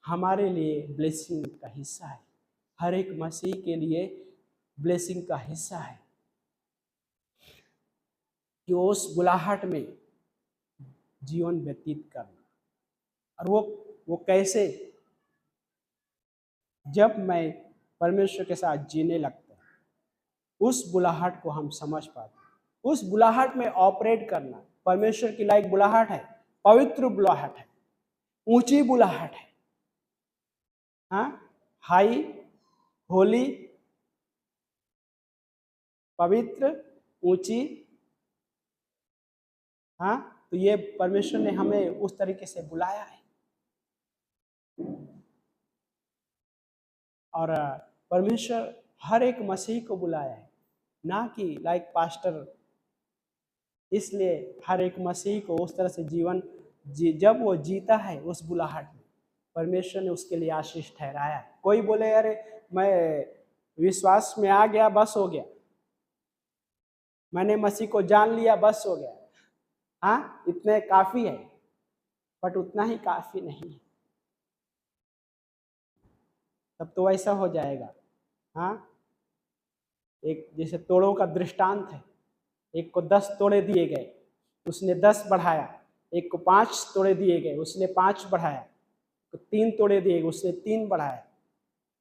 हमारे लिए ब्लेसिंग का हिस्सा है, हर एक मसीह के लिए ब्लेसिंग का हिस्सा है कि उस बुलाहट में जीवन व्यतीत करना। और वो कैसे, जब मैं परमेश्वर के साथ जीने लगता है, उस बुलाहट को हम समझ पाते, उस बुलाहट में ऑपरेट करना। परमेश्वर की लायक बुलाहट है, पवित्र बुलाहट है, ऊंची बुलाहट है, हाँ, हाई, होली, पवित्र, ऊंची। हाँ, तो ये परमेश्वर ने हमें उस तरीके से बुलाया है। और परमेश्वर हर एक मसीह को बुलाया है, ना कि लाइक पास्टर। इसलिए हर एक मसीह को उस तरह से जीवन जब वो जीता है उस बुलाहट में, परमेश्वर ने उसके लिए आशीष ठहराया। कोई बोले अरे मैं विश्वास में आ गया, बस हो गया, मैंने मसीह को जान लिया, बस हो गया, हाँ इतने काफी है, बट उतना ही काफी नहीं है, तब तो ऐसा हो जाएगा। हाँ, एक जैसे तोड़ों का दृष्टांत है, एक को 10 तोड़े दिए गए, उसने 10 बढ़ाया, एक को 5 तोड़े दिए गए, उसने 5 बढ़ाया, तो 3 तोड़े दिए गए, उसने 3 बढ़ाया।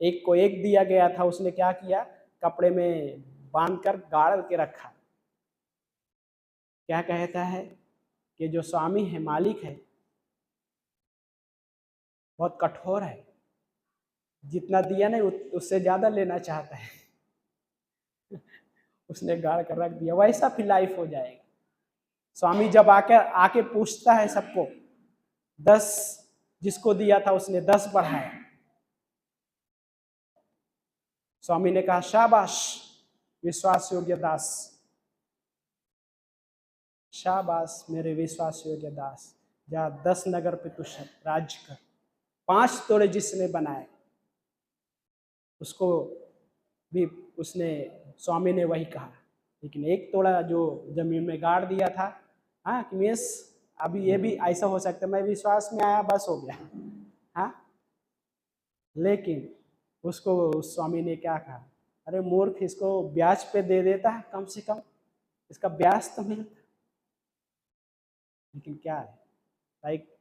एक को 1 दिया गया था, उसने क्या किया, कपड़े में बांध कर गाड़ के रखा। क्या कहता है कि जो स्वामी है, मालिक है, बहुत कठोर है, जितना दिया नहीं उससे ज्यादा लेना चाहता है। उसने गाड़ कर रख दिया। वैसा फिर लाइफ हो जाएगा। स्वामी जब आके पूछता है सबको, 10 जिसको दिया था उसने 10 बढ़ाया, स्वामी ने कहा शाबाश विश्वास योग्य दास, शाबाश मेरे विश्वास योग्य दास, जा 10 नगर पे तू राज्य कर। 5 तोड़े जिसने बनाए उसको भी उसने, स्वामी ने वही कहा, लेकिन 1 तोड़ा जो जमीन में गाड़ दिया था, हाँ कि मिस अभी ये भी ऐसा हो सकता है, मैं विश्वास में आया बस हो गया, हाँ, लेकिन उसको उस स्वामी ने क्या कहा, अरे मूर्ख, इसको ब्याज पे दे देता है, कम से कम इसका ब्याज तो मिलता। लेकिन क्या है, लाइक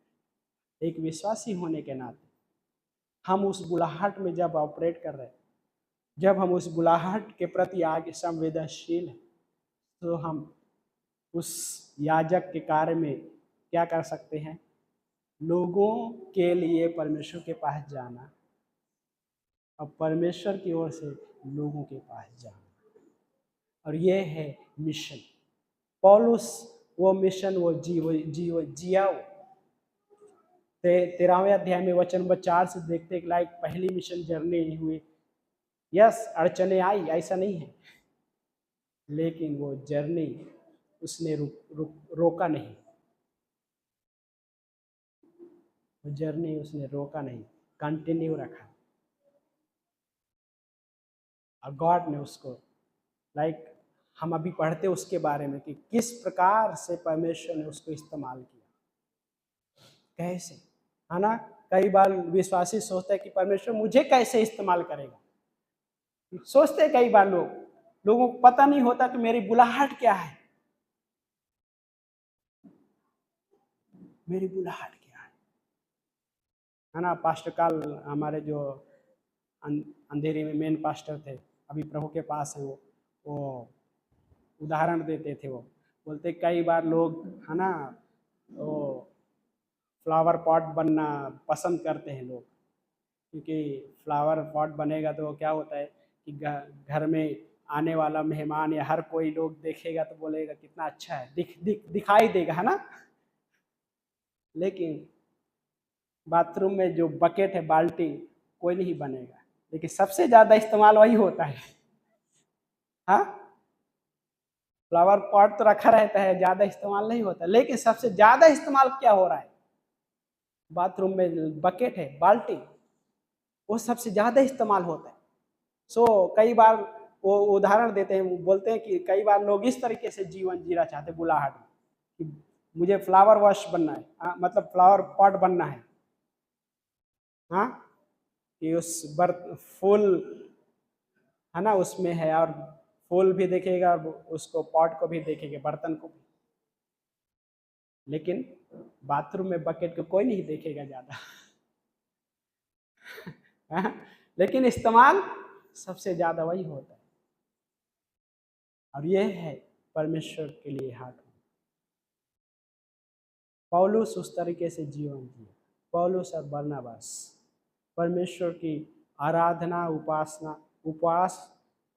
एक विश्वासी होने के नाते हम उस बुलाहट में जब ऑपरेट कर रहे हैं, जब हम उस बुलाहट के प्रति आगे संवेदनशील हैं, तो हम उस याजक के कार्य में क्या कर सकते हैं, लोगों के लिए परमेश्वर के पास जाना, और परमेश्वर की ओर से लोगों के पास जाना। और ये है मिशन। पौलुस वो मिशन वो जिया। 13वें अध्याय में वचन नंबर 4 से देखते हैं, लाइक पहली मिशन जर्नी हुई। यस, अड़चने आई, ऐसा नहीं है, लेकिन वो जर्नी उसने रोका नहीं, वो जर्नी उसने रोका नहीं, कंटिन्यू रखा। और गॉड ने उसको, लाइक हम अभी पढ़ते उसके बारे में कि किस प्रकार से परमेश्वर ने उसको इस्तेमाल किया, कैसे, है ना। कई बार विश्वासी सोचते हैं कि परमेश्वर मुझे कैसे इस्तेमाल करेगा, सोचते हैं कई बार लोगों को पता नहीं होता कि मेरी बुलाहट क्या है, मेरी बुलाहट क्या है ना। पास्टर काल हमारे जो अंधेरी में मेन पास्टर थे, अभी प्रभु के पास है, वो उदाहरण देते थे। वो बोलते कई बार लोग, है ना, वो फ्लावर पॉट बनना पसंद करते हैं लोग, क्योंकि फ्लावर पॉट बनेगा तो क्या होता है कि घर में आने वाला मेहमान या हर कोई लोग देखेगा तो बोलेगा कितना अच्छा है, दिखाई देगा, है ना। लेकिन बाथरूम में जो बकेट है, बाल्टी, कोई नहीं बनेगा, लेकिन सबसे ज़्यादा इस्तेमाल वही होता है। हाँ, फ्लावर पॉट तो रखा रहता है, ज़्यादा इस्तेमाल नहीं होता, लेकिन सबसे ज़्यादा इस्तेमाल क्या हो रहा है? बाथरूम में बकेट है, बाल्टी, वो सबसे ज़्यादा इस्तेमाल होता है। कई बार वो उदाहरण देते हैं, बोलते हैं कि कई बार लोग इस तरीके से जीवन जीना चाहते हैं बुलाहट में कि मुझे फ्लावर वॉश बनना है, मतलब फ्लावर पॉट बनना है। हाँ, कि उस फूल है ना उसमें है, और फूल भी देखेगा और उसको पॉट को भी देखेगा, बर्तन को भी, लेकिन बाथरूम में बकेट को कोई नहीं देखेगा ज़्यादा। हाँ, लेकिन इस्तेमाल सबसे ज़्यादा वही होता है, और ये है परमेश्वर के लिए हाथ। पौलुस उस तरीके से जीवन जिए। पौलुस और बरनबास परमेश्वर की आराधना, उपासना, उपवास,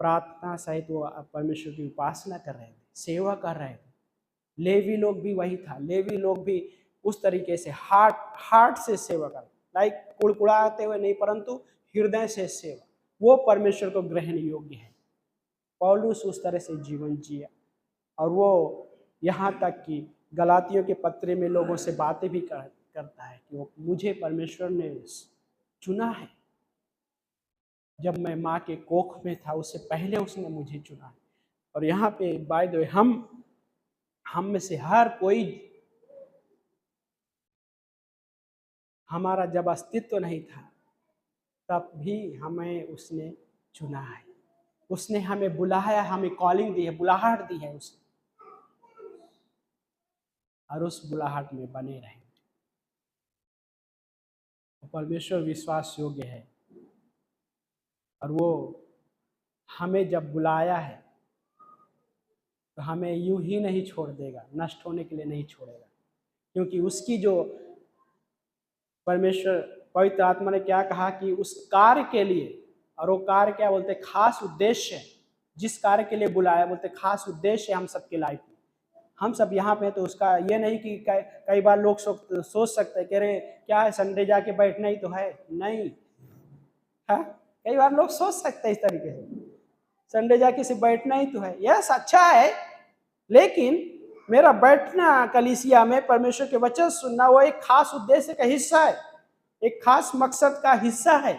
प्रार्थना सहित वो परमेश्वर की उपासना कर रहे थे, सेवा कर रहे थे। लेवी लोग भी वही था, लेवी लोग भी उस तरीके से हार्ट से सेवा कर, लाइक कुड़कुड़ाते हुए नहीं, परंतु हृदय से सेवा, वो परमेश्वर को ग्रहण योग्य है। पौलुस उस तरह से जीवन जिया, और वो यहाँ तक कि गलातियों के पत्र में लोगों से बातें भी करता है कि वो मुझे परमेश्वर ने चुना है, जब मैं माँ के कोख में था उससे पहले उसने मुझे चुना है। और यहाँ पे बाय द वे हम में से हर कोई, हमारा जब अस्तित्व नहीं था तब भी हमें उसने चुना है, उसने हमें बुलाया, हमें कॉलिंग दी है, बुलाहट दी है उसने, और उस बुलाहट में बने रहें। परमेश्वर विश्वास योग्य है, और वो हमें जब बुलाया है तो हमें यूं ही नहीं छोड़ देगा, नष्ट होने के लिए नहीं छोड़ेगा, क्योंकि उसकी जो परमेश्वर पवित्र आत्मा ने क्या कहा कि उस कार्य के लिए, और वो कार्य क्या बोलते, खास उद्देश्य, जिस कार्य के लिए बुलाया बोलते खास उद्देश्य है हम सबके लाइफ में। हम सब यहाँ पे तो उसका ये नहीं कि कई बार लोग सोच सकते हैं कि अरे क्या है, संडे जाके बैठना ही तो है, नहीं। हाँ, कई बार लोग सोच सकते हैं इस तरीके से, संडे जाके सिर्फ बैठना ही तो है। यस, अच्छा है, लेकिन मेरा बैठना कलीसिया में परमेश्वर के वचन सुनना वो एक खास उद्देश्य का हिस्सा है, एक खास मकसद का हिस्सा है,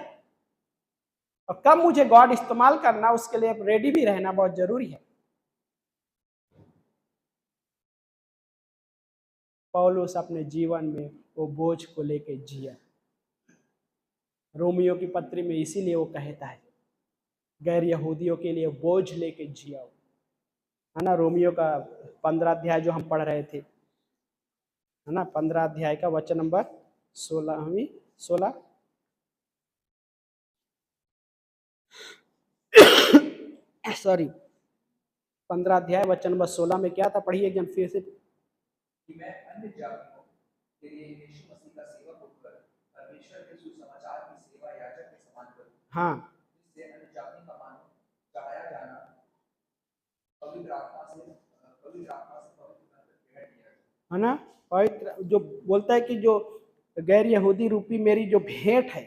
और कब मुझे गॉड इस्तेमाल करना उसके लिए रेडी भी रहना बहुत जरूरी है। पौलुस अपने जीवन में वो बोझ को लेके जिया। रोमियो की पत्री में इसीलिए वो कहता है गैर यहूदियों के लिए बोझ लेके जिया, है ना। रोमियो का 15 अध्याय जो हम पढ़ रहे थे, है ना, 15 अध्याय का वचन नंबर 16 सॉरी 15 अध्याय वचन नंबर 16 में क्या था, पढ़िए एकदम फिर से। कि मैं अन्य जातियों के लिए यीशु मसीह का सेवक होकर परमेश्वर के सुसमाचार की सेवा याजक के समान करूं। हाँ, जिससे अन्य जाति का मानव चढ़ाया जाना पवित्र आत्मा से पवित्र भेंट किया जाए, है ना। पवित्र जो बोलता है कि जो गैर यहूदी रूपी मेरी जो भेंट है,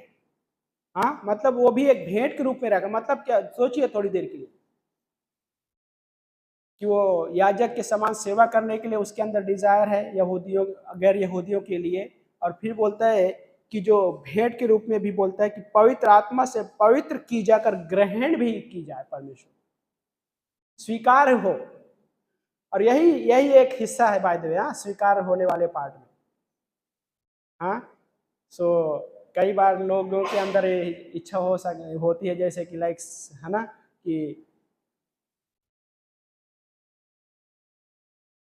हाँ, मतलब वो भी एक भेंट के रूप में रहेगा। मतलब क्या, सोचिए थोड़ी देर के लिए कि वो याजक के समान सेवा करने के लिए उसके अंदर डिजायर है यहूदियों, गैर यहूदियों के लिए, और फिर बोलता है कि जो भेंट के रूप में भी बोलता है कि पवित्र आत्मा से पवित्र की जाकर ग्रहण भी की जाए, परमेश्वर स्वीकार हो। और यही यही एक हिस्सा है बाय द वे, हाँ, स्वीकार होने वाले पार्ट में। हाँ, कई बार लोगों के अंदर इच्छा होती है, जैसे कि लाइक, है ना, कि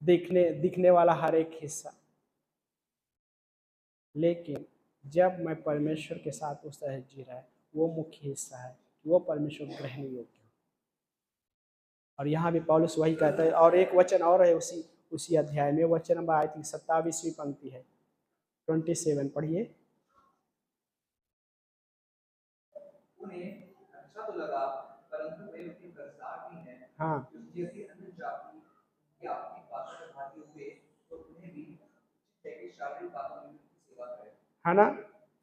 दिखने वाला हर एक हिस्सा, लेकिन जब मैं परमेश्वर के साथ उस तरह जी रहा है, वो मुख्य हिस्सा है कि वो परमेश्वर ग्रहण योग्य हो। और यहाँ भी पौलुस वही कहता है, और एक वचन और है उसी अध्याय में, वचन नंबर आई थिंक 27वीं पंक्ति है, 27 पढ़िए। उन्हें अच्छा तो लगा, परंतु वे उनके कर्जदार भी हैं। हाँ, यदि अन्य जाति की आपकी बातों में भागी हुए तो उन्हें भी शारीरिक बातों में सेवा करें, है ना।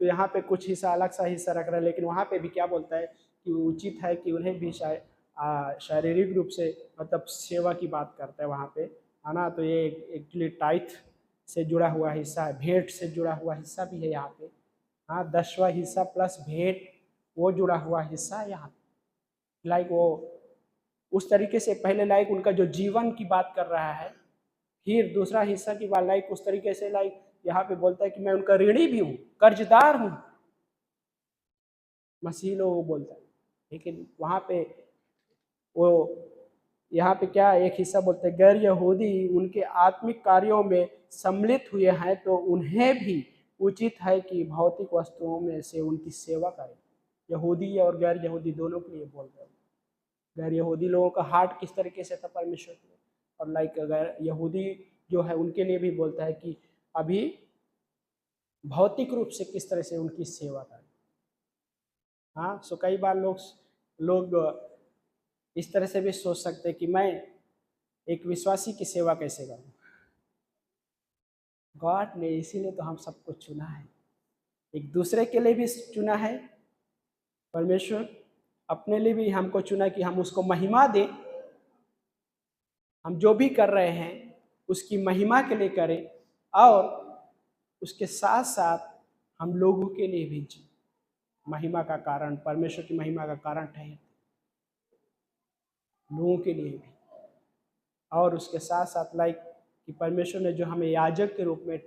तो यहाँ पे कुछ हिस्सा अलग सा हिस्सा रख रहा है, लेकिन वहाँ पे भी क्या बोलता है कि उचित है कि उन्हें भी शारीरिक रूप से मतलब सेवा की बात करता है वहाँ पे, है ना। तो ये एक्चुअली टाइथ से जुड़ा हुआ हिस्सा है, भेंट से जुड़ा हुआ हिस्सा भी है यहाँ पे। हाँ, 10वां हिस्सा प्लस भेंट वो जुड़ा हुआ हिस्सा है यहाँ पे। लाइक वो उस तरीके से पहले लाइक उनका जो जीवन की बात कर रहा है, फिर दूसरा हिस्सा की बात लाइक उस तरीके से लाइक यहाँ पे बोलता है कि मैं उनका ऋणी भी हूँ, कर्जदार हूँ, मसीह लोग वो बोलता है। लेकिन वहाँ पे वो यहाँ पे क्या एक हिस्सा बोलते हैं, गैर यहूदी उनके आत्मिक कार्यों में सम्मिलित हुए हैं तो उन्हें भी उचित है कि भौतिक वस्तुओं में से उनकी सेवा करें। यहूदी और गैर यहूदी दोनों के लिए बोल रहे हैं। गैर यहूदी लोगों का हार्ट किस तरीके से था परमेश्वर के लिए, और लाइक गैर यहूदी जो है उनके लिए भी बोलता है कि अभी भौतिक रूप से किस तरह से उनकी सेवा करें। हाँ, सो कई बार लोग इस तरह से भी सोच सकते हैं कि मैं एक विश्वासी की सेवा कैसे करूं। गॉड ने इसीलिए तो हम सबको चुना है, एक दूसरे के लिए भी चुना है। परमेश्वर अपने लिए भी हमको चुना कि हम उसको महिमा दें, हम जो भी कर रहे हैं उसकी महिमा के लिए करें, और उसके साथ साथ हम लोगों के लिए भी जी महिमा का कारण, परमेश्वर की महिमा का कारण ठहरे लोगों के लिए भी। और उसके साथ साथ लाइक कि परमेश्वर ने जो हमें याजक के रूप में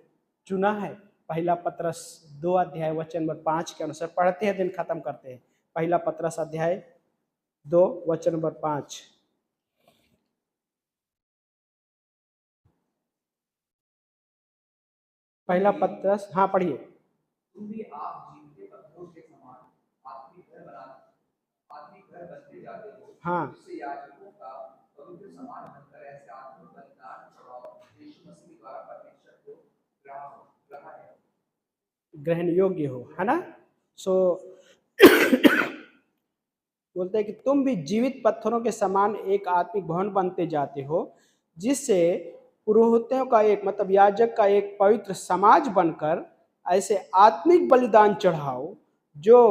चुना है, पहला पत्रस 2 अध्याय वचन नंबर 5 के अनुसार पढ़ते हैं दिन खत्म करते हैं। पहला पत्रस अध्याय 2 वचन नंबर 5। पहला पत्रस, हाँ पढ़िए। तुम भी आप जीवते पत्थरों के समान आत्मिक घर बनते जाते हो, हाँ, जिससे याजकों का पवित्र समान बनकर ऐसे आत्मिक बलिदान चढ़ाओ यीशु मसीह द्वारा परमेश्वर को ग्रहण योग्य हो, है ना। सो बोलते हैं कि तुम भी जीवित पत्थरों के समान एक आत्मिक भवन बनते जाते हो, जिससे पुरोहितों का एक मतलब याजक का एक पवित्र समाज बनकर ऐसे आत्मिक बलिदान चढ़ाओ जो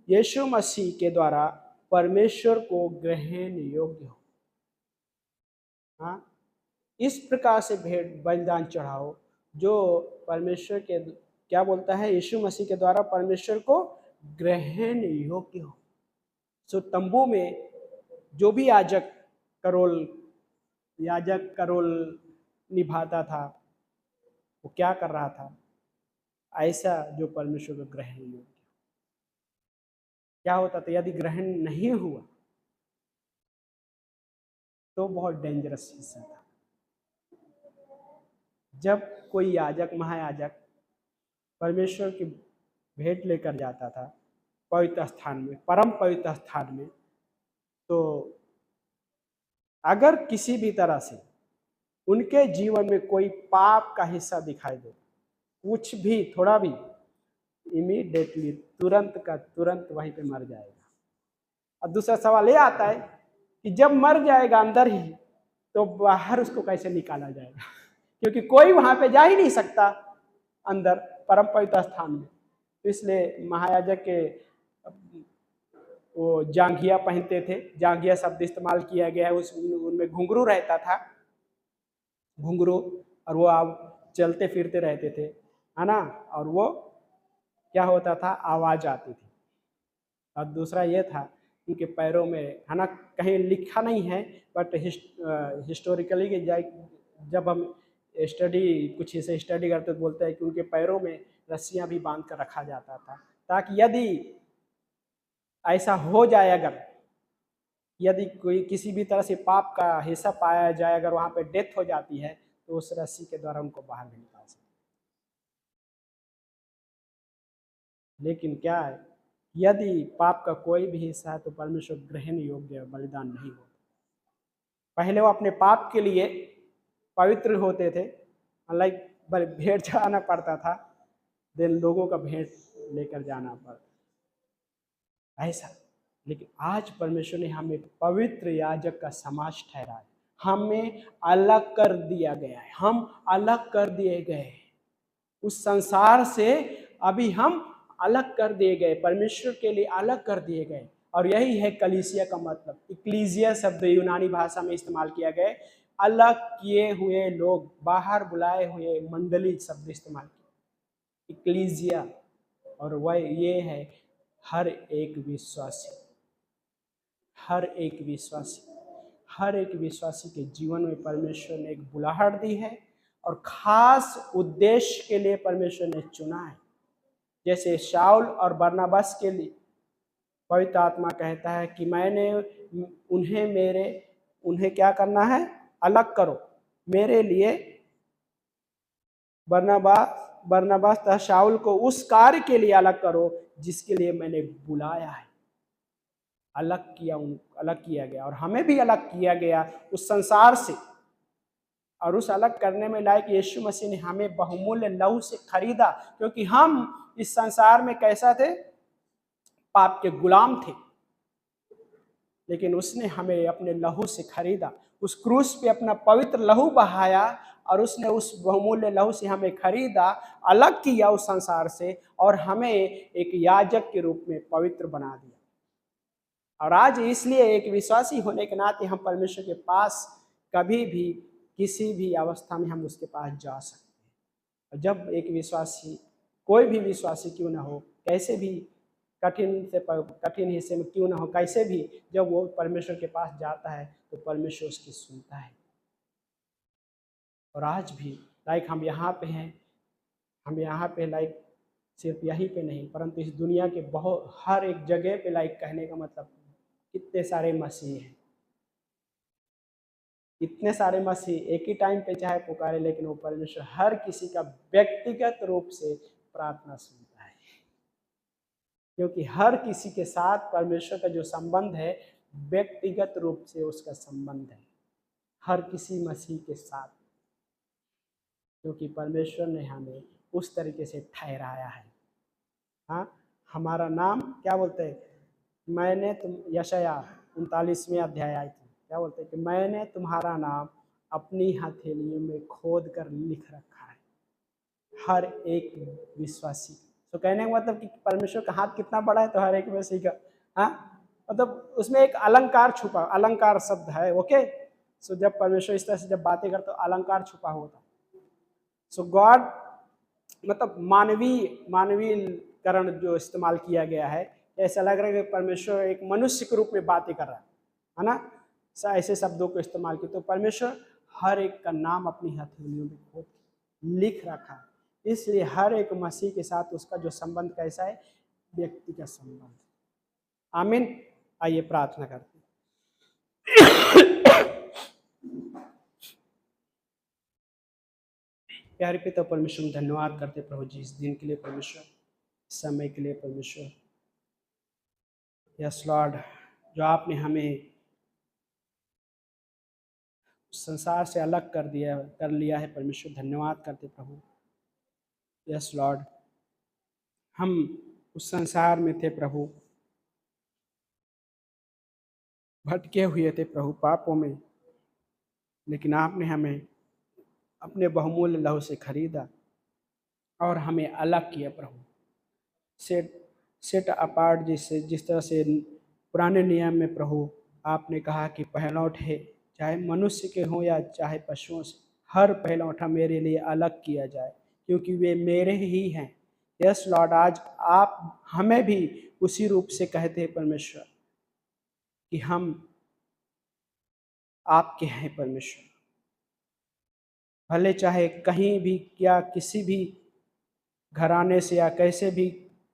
यीशु मसीह के द्वारा परमेश्वर को ग्रहण योग्य हो। हाँ, इस प्रकार से भेंट बलिदान चढ़ाओ जो परमेश्वर के क्या बोलता है, यीशु मसीह के द्वारा परमेश्वर को ग्रहण योग्य हो। सो तंबू में जो भी याजक का रोल निभाता था, वो क्या कर रहा था, ऐसा जो परमेश्वर को ग्रहण योग्य। क्या होता था यदि ग्रहण नहीं हुआ तो बहुत डेंजरस हिस्सा था। जब कोई याजक महायाजक परमेश्वर की भेंट लेकर जाता था पवित्र स्थान में, परम पवित्र स्थान में, तो अगर किसी भी तरह से उनके जीवन में कोई पाप का हिस्सा दिखाई दे, कुछ भी थोड़ा भी, इमीडिएटली तुरंत का तुरंत वहीं पे मर जाएगा। और दूसरा सवाल ये आता है कि जब मर जाएगा अंदर ही, तो बाहर उसको कैसे निकाला जाएगा, क्योंकि कोई वहां पे जा ही नहीं सकता अंदर परम पवित्र स्थान में। तो इसलिए महायाजक के वो जांघिया पहनते थे, जांघिया शब्द इस्तेमाल किया गया है, उनमें घुंघरू रहता था, घुंघरू, और वो आप चलते फिरते रहते थे, है ना। और वो क्या होता था, आवाज आती थी। और दूसरा ये था उनके पैरों में, है ना, कहीं लिखा नहीं है बट हिस्टोरिकली जब हम कुछ इसे स्टडी करते तो बोलते हैं कि उनके पैरों में रस्सियां भी बांध कर रखा जाता था, ताकि यदि ऐसा हो जाए, अगर यदि कोई किसी भी तरह से पाप का हिस्सा पाया जाए, अगर वहां पे डेथ हो जाती है, तो उस रस्सी के द्वारा उनको बाहर नहीं निकाल सकते। लेकिन क्या है, यदि पाप का कोई भी हिस्सा है तो परमेश्वर ग्रहण योग्य बलिदान नहीं होता। पहले वो अपने पाप के लिए पवित्र होते थे, लाइक भेंट चढ़ाना पड़ता था, देन लोगों का भेंट लेकर जाना पड़ता ऐसा। लेकिन आज परमेश्वर ने हमें पवित्र याजक का समाज ठहराया, हमें अलग कर दिया गया है, हम अलग कर दिए गए हैं उस संसार से। अभी हम अलग कर दिए गए, परमेश्वर के लिए अलग कर दिए गए। और यही है कलीसिया का मतलब। इक्लीसिया शब्द यूनानी भाषा में इस्तेमाल किया गया, अलग किए हुए लोग, बाहर बुलाए हुए मंडली शब्द इस्तेमाल किया, इक्लीसिया। और वह ये है हर एक विश्वासी, हर एक विश्वासी, हर एक विश्वासी के जीवन में परमेश्वर ने एक बुलाहट दी है और खास उद्देश्य के लिए परमेश्वर ने चुना है। जैसे शाऊल और बरनबास के लिए पवित्र आत्मा कहता है कि मैंने उन्हें क्या करना है, अलग करो मेरे लिए। बरनबास तथा शाऊल को उस कार्य के लिए अलग करो जिसके लिए मैंने बुलाया है। अलग किया गया और हमें भी अलग किया गया उस संसार से। और उस अलग करने में लायक यीशु मसीह ने हमें बहुमूल्य लहू से खरीदा, क्योंकि हम इस संसार में कैसा थे, पाप के गुलाम थे, लेकिन उसने हमें अपने लहू से खरीदा। उस क्रूस पे अपना पवित्र लहू बहाया और उसने उस बहुमूल्य लहू से हमें खरीदा, अलग किया उस संसार से और हमें एक याजक के रूप में पवित्र बना दिया। और आज इसलिए एक विश्वासी होने के नाते हम परमेश्वर के पास कभी भी किसी भी अवस्था में हम उसके पास जा सकते हैं। और जब एक विश्वासी, कोई भी विश्वासी क्यों ना हो, कैसे भी कठिन हिस्से में क्यों ना हो, कैसे भी, जब वो परमेश्वर के पास जाता है तो परमेश्वर उसकी सुनता है। और आज भी लाइक हम यहाँ पे हैं, हम यहाँ पे लाइक सिर्फ यहीं पे नहीं परंतु इस दुनिया के बहुत हर एक जगह पे, लाइक कहने का मतलब कितने सारे मसीह हैं, इतने सारे मसीह एक ही टाइम पे चाहे पुकारे, लेकिन वो परमेश्वर हर किसी का व्यक्तिगत रूप से प्रार्थना सुनता है। क्योंकि हर किसी के साथ परमेश्वर का जो संबंध है व्यक्तिगत रूप से उसका संबंध है, हर किसी मसीह के साथ। क्योंकि परमेश्वर ने हमें उस तरीके से ठहराया है। हाँ, हमारा नाम क्या बोलते हैं, मैंने तुम, यशाया 39वें अध्याय आई थी, क्या बोलते हैं कि मैंने तुम्हारा नाम अपनी हथेलियों में खोद कर लिख रखा है। हर एक विश्वासी, तो कहने का मतलब कि परमेश्वर का हाथ कितना बड़ा है, तो हर एक विश्वासी का, हाँ, मतलब उसमें एक अलंकार छुपा, अलंकार शब्द है, ओके। सो जब परमेश्वर इस तरह से जब बातें करते तो अलंकार छुपा होता। सो गॉड मतलब मानवीयकरण जो इस्तेमाल किया गया है, ऐसा लग रहा है कि परमेश्वर एक मनुष्य के रूप में बातें कर रहा है ना, ऐसे शब्दों को इस्तेमाल किया। तो परमेश्वर हर एक का नाम अपनी हथेलियों में खोद लिख रखा है। इसलिए हर एक मसीह के साथ उसका जो संबंध कैसा है, व्यक्ति का संबंध। आमीन। आइए प्रार्थना करते हैं। प्यारे पिता परमेश्वर, धन्यवाद करते प्रभु जी इस दिन के लिए, परमेश्वर समय के लिए, परमेश्वर यस लॉर्ड, जो आपने हमें संसार से अलग कर लिया है परमेश्वर, धन्यवाद करते प्रभु। यस लॉर्ड, हम उस संसार में थे प्रभु, भटके हुए थे प्रभु पापों में, लेकिन आपने हमें अपने बहुमूल्य लहू से खरीदा और हमें अलग किया प्रभु। सेट अपार्ट, जिस तरह से पुराने नियम में प्रभु आपने कहा कि पहलौठे चाहे मनुष्य के हों या चाहे पशुओं से, हर पहलौठा मेरे लिए अलग किया जाए क्योंकि वे मेरे ही हैं। यस लॉर्ड, आज आप हमें भी उसी रूप से कहते हैं परमेश्वर कि हम आपके हैं परमेश्वर। भले चाहे कहीं भी क्या किसी भी घराने से या कैसे भी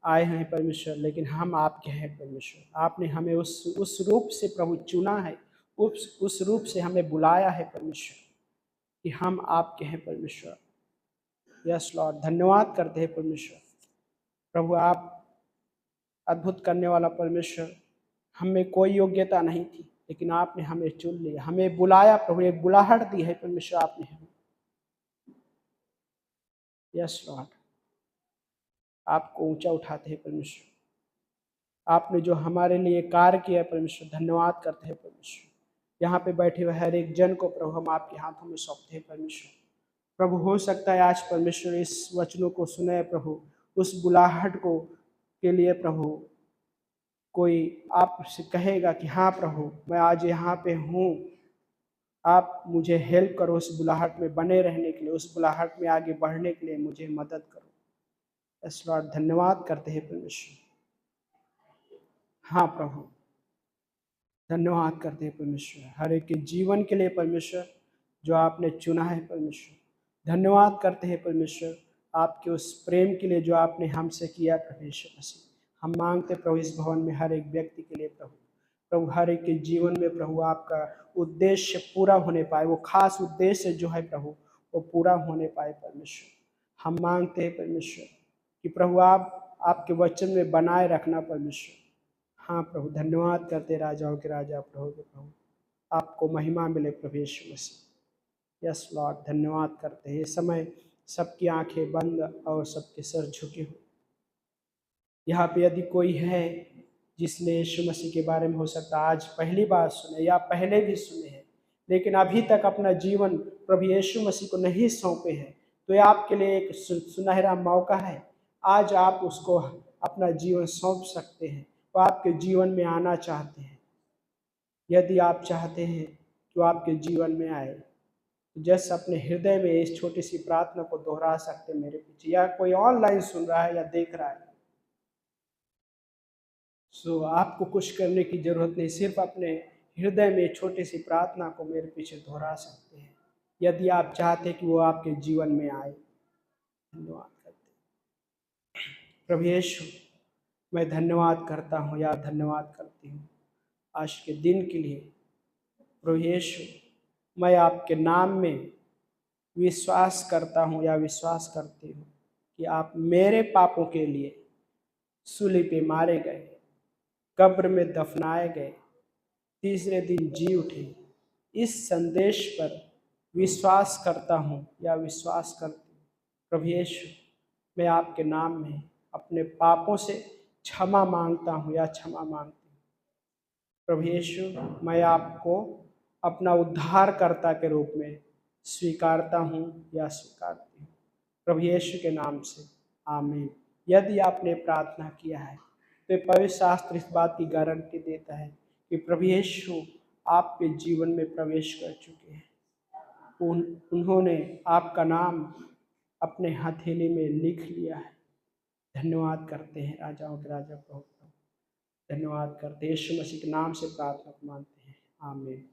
आए हैं परमेश्वर, लेकिन हम आपके हैं परमेश्वर। आपने हमें उस रूप से प्रभु चुना है, उस रूप से हमें बुलाया है परमेश्वर कि हम आपके हैं परमेश्वर। यस लॉर्ड, धन्यवाद करते हैं परमेश्वर। प्रभु आप अद्भुत करने वाला परमेश्वर, हमें कोई योग्यता नहीं थी लेकिन आपने हमें चुन लिया, हमें बुलाया प्रभु, एक बुलाहट दी है परमेश्वर आपने हमें। यस लॉर्ड, आपको ऊंचा उठाते हैं परमेश्वर। आपने जो हमारे लिए कार्य किया परमेश्वर, धन्यवाद करते हैं परमेश्वर। यहाँ पे बैठे हुए हर एक जन को प्रभु हम आपके हाथों में सौंपते हैं परमेश्वर। प्रभु हो सकता है आज परमेश्वर इस वचनों को सुने प्रभु, उस बुलाहट को के लिए प्रभु कोई आपसे कहेगा कि हाँ प्रभु, मैं आज यहाँ पे हूँ, आप मुझे हेल्प करो उस बुलाहट में बने रहने के लिए, उस बुलाहट में आगे बढ़ने के लिए मुझे मदद करो। यस लॉर्ड, धन्यवाद करते हैं परमेश्वर। हाँ प्रभु, धन्यवाद करते हैं परमेश्वर, हर एक के जीवन के लिए परमेश्वर जो आपने चुना है परमेश्वर। धन्यवाद करते हैं परमेश्वर आपके उस प्रेम के लिए जो आपने हमसे किया परमेश्वर मसीह। हम मांगते प्रभु इस भवन में हर एक व्यक्ति के लिए प्रभु हर एक के जीवन में प्रभु आपका उद्देश्य पूरा होने पाए, वो खास उद्देश्य जो है प्रभु वो पूरा होने पाए परमेश्वर। हम मांगते हैं परमेश्वर कि प्रभु आप आपके वचन में बनाए रखना परमेश्वर। हाँ प्रभु, धन्यवाद करते राजाओं के राजा प्रभु के प्रभु, आपको महिमा मिले प्रभु यीशु मसीह। यस लॉर्ड, धन्यवाद करते हैं। इस समय सबकी आंखें बंद और सबके सर झुके हो। यहाँ पे यदि कोई है जिसने यीशु मसीह के बारे में हो सकता आज पहली बार सुने या पहले भी सुने हैं, लेकिन अभी तक अपना जीवन प्रभु यीशु मसीह को नहीं सौंपे हैं, तो ये आपके लिए एक सुनहरा मौका है। आज आप उसको अपना जीवन सौंप सकते हैं, वो आपके जीवन में आना चाहते हैं। यदि आप चाहते हैं कि वो आपके जीवन में आए, तो जैसे अपने हृदय में इस छोटी सी प्रार्थना को दोहरा सकते हैं मेरे पीछे, या कोई ऑनलाइन सुन रहा है या देख रहा है। सो आपको कुछ करने की जरूरत नहीं, सिर्फ अपने हृदय में छोटी सी प्रार्थना को मेरे पीछे दोहरा सकते हैं, यदि आप चाहते कि वो आपके जीवन में आए। धन्यवाद करते हैं प्रभु यीशु, मैं धन्यवाद करता हूँ या धन्यवाद करती हूँ आज के दिन के लिए। प्रभु यीशु, मैं आपके नाम में विश्वास करता हूँ या विश्वास करती हूँ कि आप मेरे पापों के लिए सूली पे मारे गए, कब्र में दफनाए गए, तीसरे दिन जी उठे। इस संदेश पर विश्वास करता हूँ या विश्वास करती हूँ। प्रभु यीशु, मैं आपके नाम में अपने पापों से क्षमा मांगता हूँ या क्षमा मांगती हूँ। प्रभु यीशु, मैं आपको अपना उद्धारकर्ता के रूप में स्वीकारता हूँ या स्वीकारती हूँ। प्रभु यीशु के नाम से आमीन। यदि आपने प्रार्थना किया है तो पवित्र शास्त्र इस बात की गारंटी देता है कि प्रभु यीशु आपके जीवन में प्रवेश कर चुके हैं। उन्होंने आपका नाम अपने हथेली में लिख लिया है। धन्यवाद करते हैं राजाओं के राजा प्रभु, धन्यवाद करते हैं। यीशु मसीह के नाम से प्रार्थना मानते हैं, आमीन।